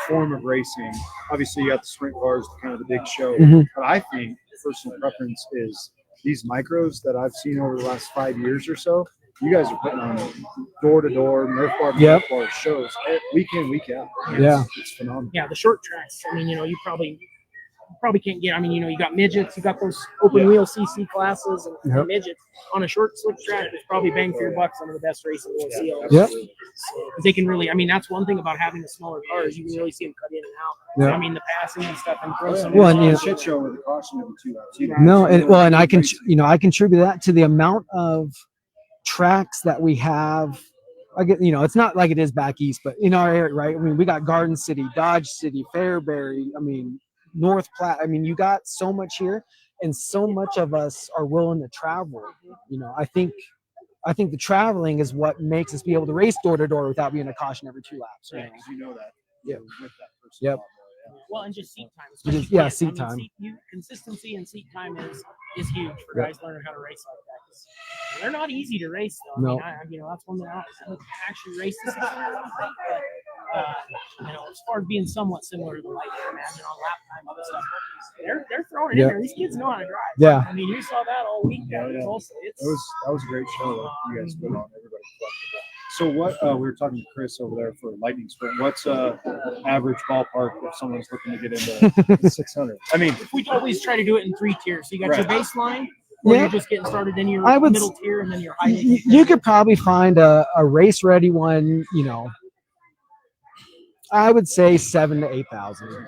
form of racing, obviously you got the sprint cars, kind of the big show. But I think personal preference is these micros that I've seen over the last 5 years or so. You guys are putting on door-to-door, Nerf bar shows week in, week out. It's phenomenal. Yeah, the short tracks. I mean, you probably can't get. I mean, you got midgets, you got those open wheel CC classes and midgets on a short slick track. It's probably bang for your buck. Some of the best racing you'll see. Because they can really. I mean, that's one thing about having the smaller cars. You can really see them cut in and out. I mean, the passing and stuff and throw some. Well, and shit show with the caution of the 2 laps. No, and I can I contribute that to the amount of tracks that we have. I get, it's not like it is back east, but in our area, right? I mean, we got Garden City, Dodge City, Fairbury. I mean, North Platte. I mean, you got so much here, and so much of us are willing to travel. I think the traveling is what makes us be able to race door to door without being a caution every 2 laps. Right, because you know that. With that person. Yep. Well, and just seat time. Seat time. Consistency and seat time is huge for guys learning how to race like that. They're not easy to race, though. No. I mean, that's one that I haven't actually raced the 600, I don't think, but as far as being somewhat similar to the light, I imagine on lap time, other stuff, they're throwing it in there. These kids know how to drive. Yeah. I mean, you saw that all week. That was a great show that you guys put on. Everybody collected that. So what we were talking to Chris over there for lightning sprint. What's average ballpark if someone's looking to get into 600? I mean, we always try to do it in 3 tiers. So you got your baseline, or you're just getting started in your middle tier, and then your high. You could probably find a race ready one. I would say 7,000 to 8,000.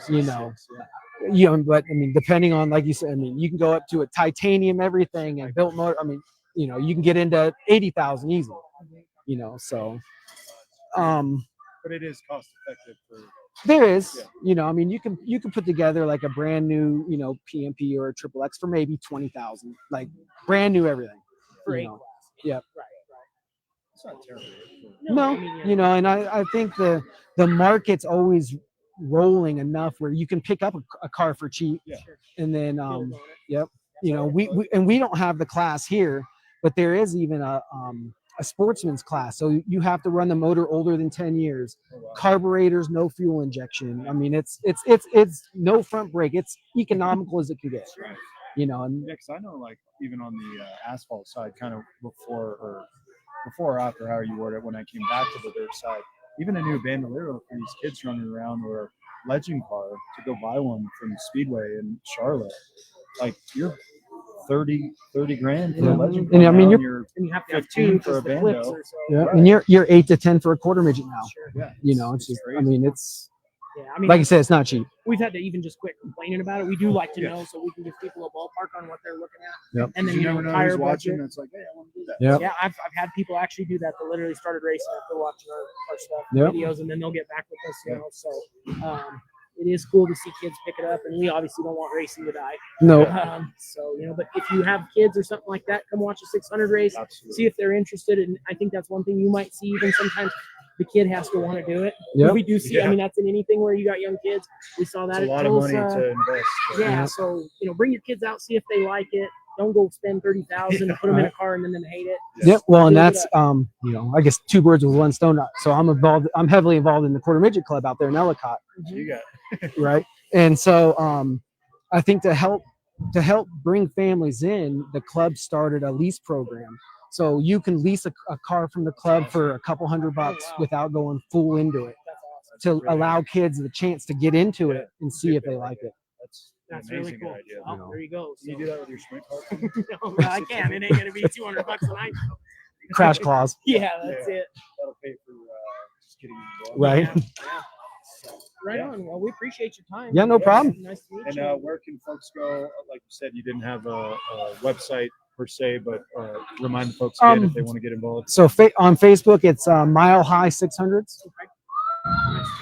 But I mean, depending on, like you said, I mean, you can go up to a titanium everything and built motor. I mean, you can get into 80,000 easily. So. But it is cost effective for. There is, I mean, you can put together like a brand new, PMP or a triple X for maybe 20,000, like brand new everything. Yep. Right. It's not terrible. No, and I think the market's always rolling enough where you can pick up a car for cheap. Yeah. And then, we don't have the class here, but there is even a sportsman's class. So you have to run the motor older than 10 years, carburetors, no fuel injection. I mean, it's no front brake. It's economical as it can get, and because I know, like, even on the asphalt side, kind of before or after, how you word it, when I came back to the dirt side, even a new Bandolero for these kids running around, or a legend car to go buy one from Speedway in Charlotte, like, you're 30 grand for a legend car. And I mean, and you have to have 2 for a Bando. And you're 8 to 10 for a quarter midget now. Yeah. It's just, I mean, it's, I mean, like you said, it's not cheap. We've had to even just quit complaining about it. We do like to know, so we can give people a ballpark on what they're looking at. Yep. And then you never know tire who's watching. budget. It's like, hey, I want to do that. Yep. Yeah, I've had people actually do that. They literally started racing after watching our stuff, videos, and then they'll get back with us. So it is cool to see kids pick it up, and we obviously don't want racing to die. No. But if you have kids or something like that, come watch a 600 race. Absolutely. See if they're interested. And I think that's one thing you might see. Even sometimes the kid has to want to do it. Yep. We do see. I mean, that's in anything where you got young kids. We saw that It's a at lot of money Tulsa. to invest. Yeah, so bring your kids out, see if they like it. Don't go spend $30,000 and put them in a car and then hate it. Yep. Well, and that's I guess 2 birds with 1 stone. So I'm heavily involved in the quarter midget club out there in Ellicott. You got it. Right. And so I think to help bring families in, the club started a lease program. So you can lease a car from the club for a couple $100 without going full into it, to allow kids the chance to get into it and see if they like it. That's really cool. Idea. Oh, there you go. Can you do that with your sprint car? No, I can. It ain't gonna be $200 a night. Crash clause. Yeah, that's it. That'll pay for just getting involved. Right. Yeah. Right on. Well, we appreciate your time. Yeah, no problem. Nice to meet And you. where can folks go? Like you said, you didn't have a website per se, but remind the folks again if they want to get involved. So on Facebook, it's Mile High 600s.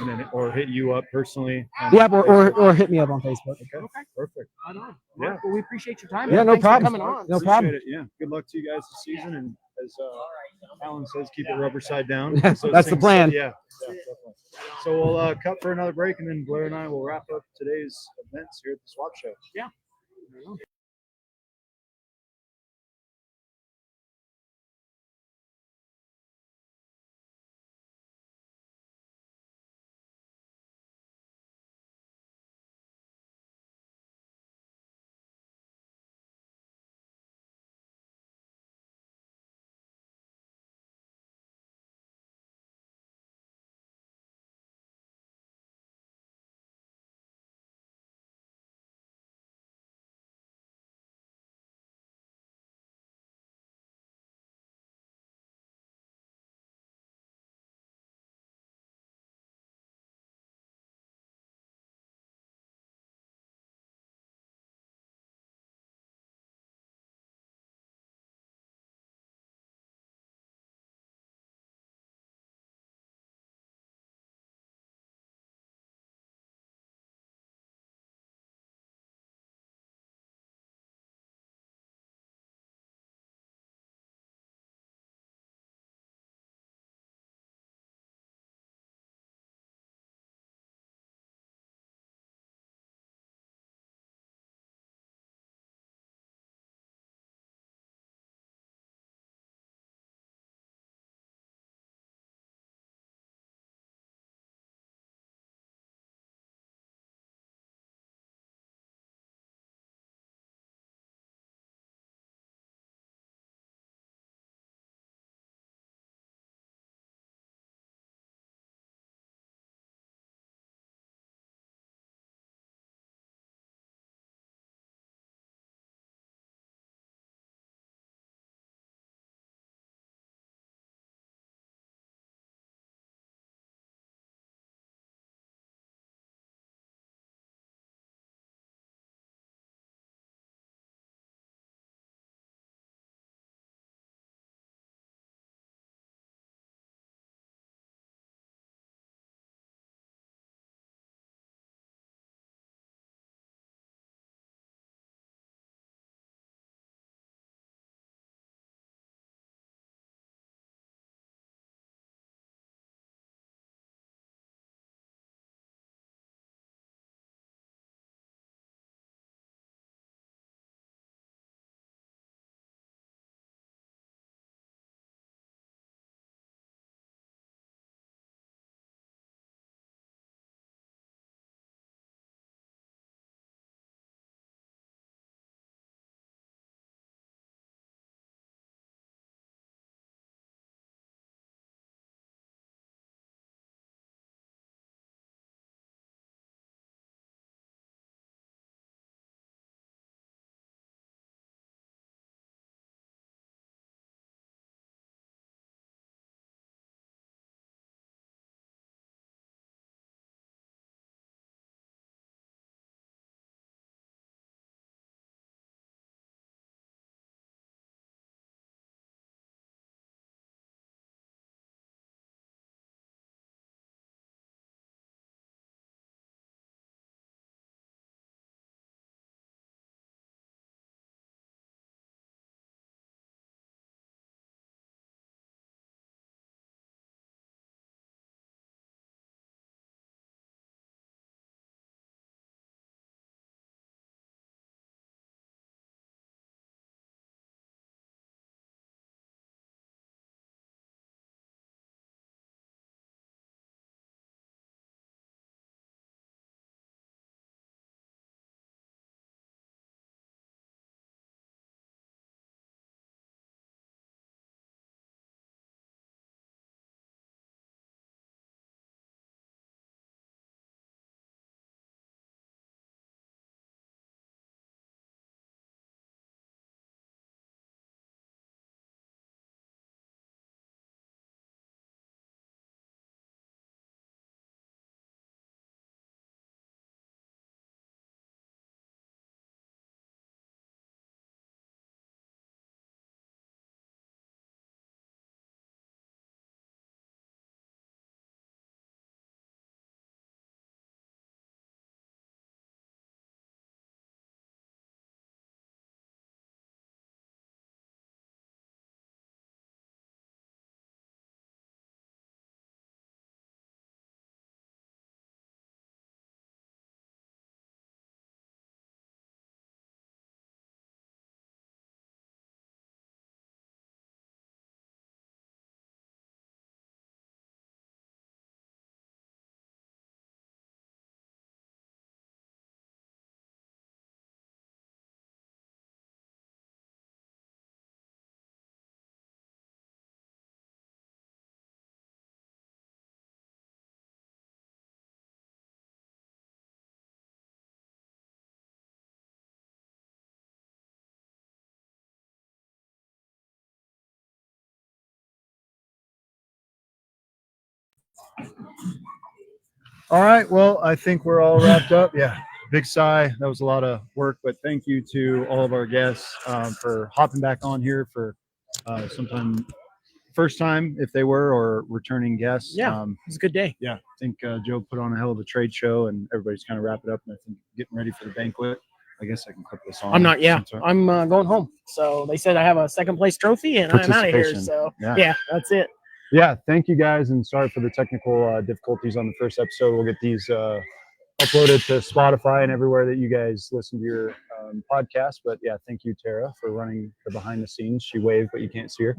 And then, or hit you up personally. Yeah, or hit me up on Facebook. Okay, perfect. Right on. Yeah. Well, we appreciate your time. Yeah, no Thanks for problem. coming on. No Appreciate problem. it. Yeah, good luck to you guys this season, and as Alan says, keep it rubber side down. That's So the things- plan. Yeah, definitely. So we'll cut for another break, and then Blair and I will wrap up today's events here at the Swap Show. Yeah. All right. Well, I think we're all wrapped up. Yeah. Big sigh. That was a lot of work, but thank you to all of our guests for hopping back on here for sometime first time if they were or returning guests. Yeah, it was a good day. Yeah, I think Joe put on a hell of a trade show, and everybody's kind of wrapping up. And I think getting ready for the banquet. I guess I can clip this on. I'm not. Yeah, sometime. I'm going home. So they said I have a second place trophy, and I'm out of here. Participation. So Yeah. yeah, that's it. Yeah, thank you guys, and sorry for the technical difficulties on the first episode. We'll get these uploaded to Spotify and everywhere that you guys listen to your podcast. But yeah, thank you, Tara, for running the behind the scenes. She waved, but you can't see her.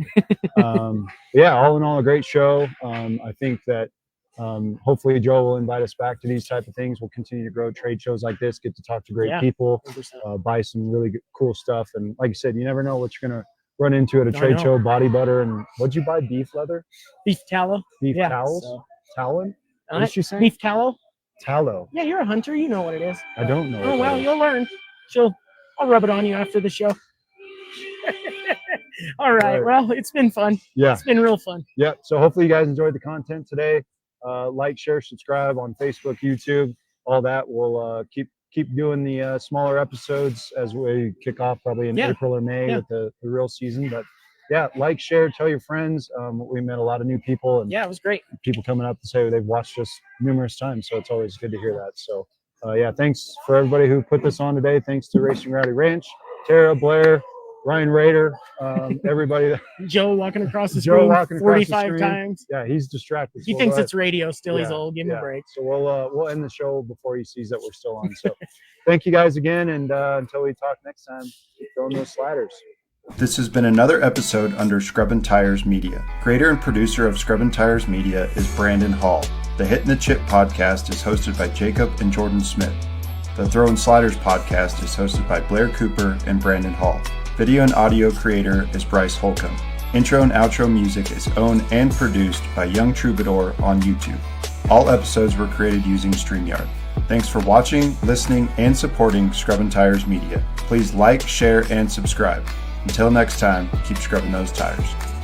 Yeah, all in all, a great show. I think that hopefully Joe will invite us back to these type of things. We'll continue to grow trade shows like this, get to talk to great people, buy some really good, cool stuff. And like you said, you never know what you're going to run into at a trade show. Body butter and what'd you buy? Beef leather? Beef tallow. Beef Yeah, towels? so- Talon? What did she say? Beef tallow. Tallow. Yeah, you're a hunter. You know what it is. I don't know. Oh what well, that is. you'll learn. I'll rub it on you after the show. All right. Right. Well, it's been fun. Yeah. It's been real fun. Yeah. So hopefully you guys enjoyed the content today. Like, share, subscribe on Facebook, YouTube, all that. We'll keep doing the smaller episodes as we kick off probably in April or May with the real season. But yeah, like, share, tell your friends. We met a lot of new people, and Yeah, it was great. people coming up to say they've watched us numerous times. So it's always good to hear that. So yeah, thanks for everybody who put this on today. Thanks to Racing Rowdy Ranch, Tara, Blair, Ryan Rader, everybody. Joe walking across the Joe screen walking across the 45 screen. times. Yeah, he's distracted. He So thinks we'll it's radio still. He's yeah, old. Give him a break. So we'll end the show before he sees that we're still on. So thank you guys again, and until we talk next time, keep throwing those sliders. This has been another episode under Scrubbin' Tires Media. Creator and producer of Scrubbin' Tires Media is Brandon Hall. The Hit and the Chip podcast is hosted by Jacob and Jordan Smith. The Throwin' Sliders podcast is hosted by Blair Cooper and Brandon Hall. Video and audio creator is Bryce Holcomb. Intro and outro music is owned and produced by Young Troubadour on YouTube. All episodes were created using StreamYard. Thanks for watching, listening, and supporting Scrubbin' Tires Media. Please like, share, and subscribe. Until next time, keep scrubbing those tires.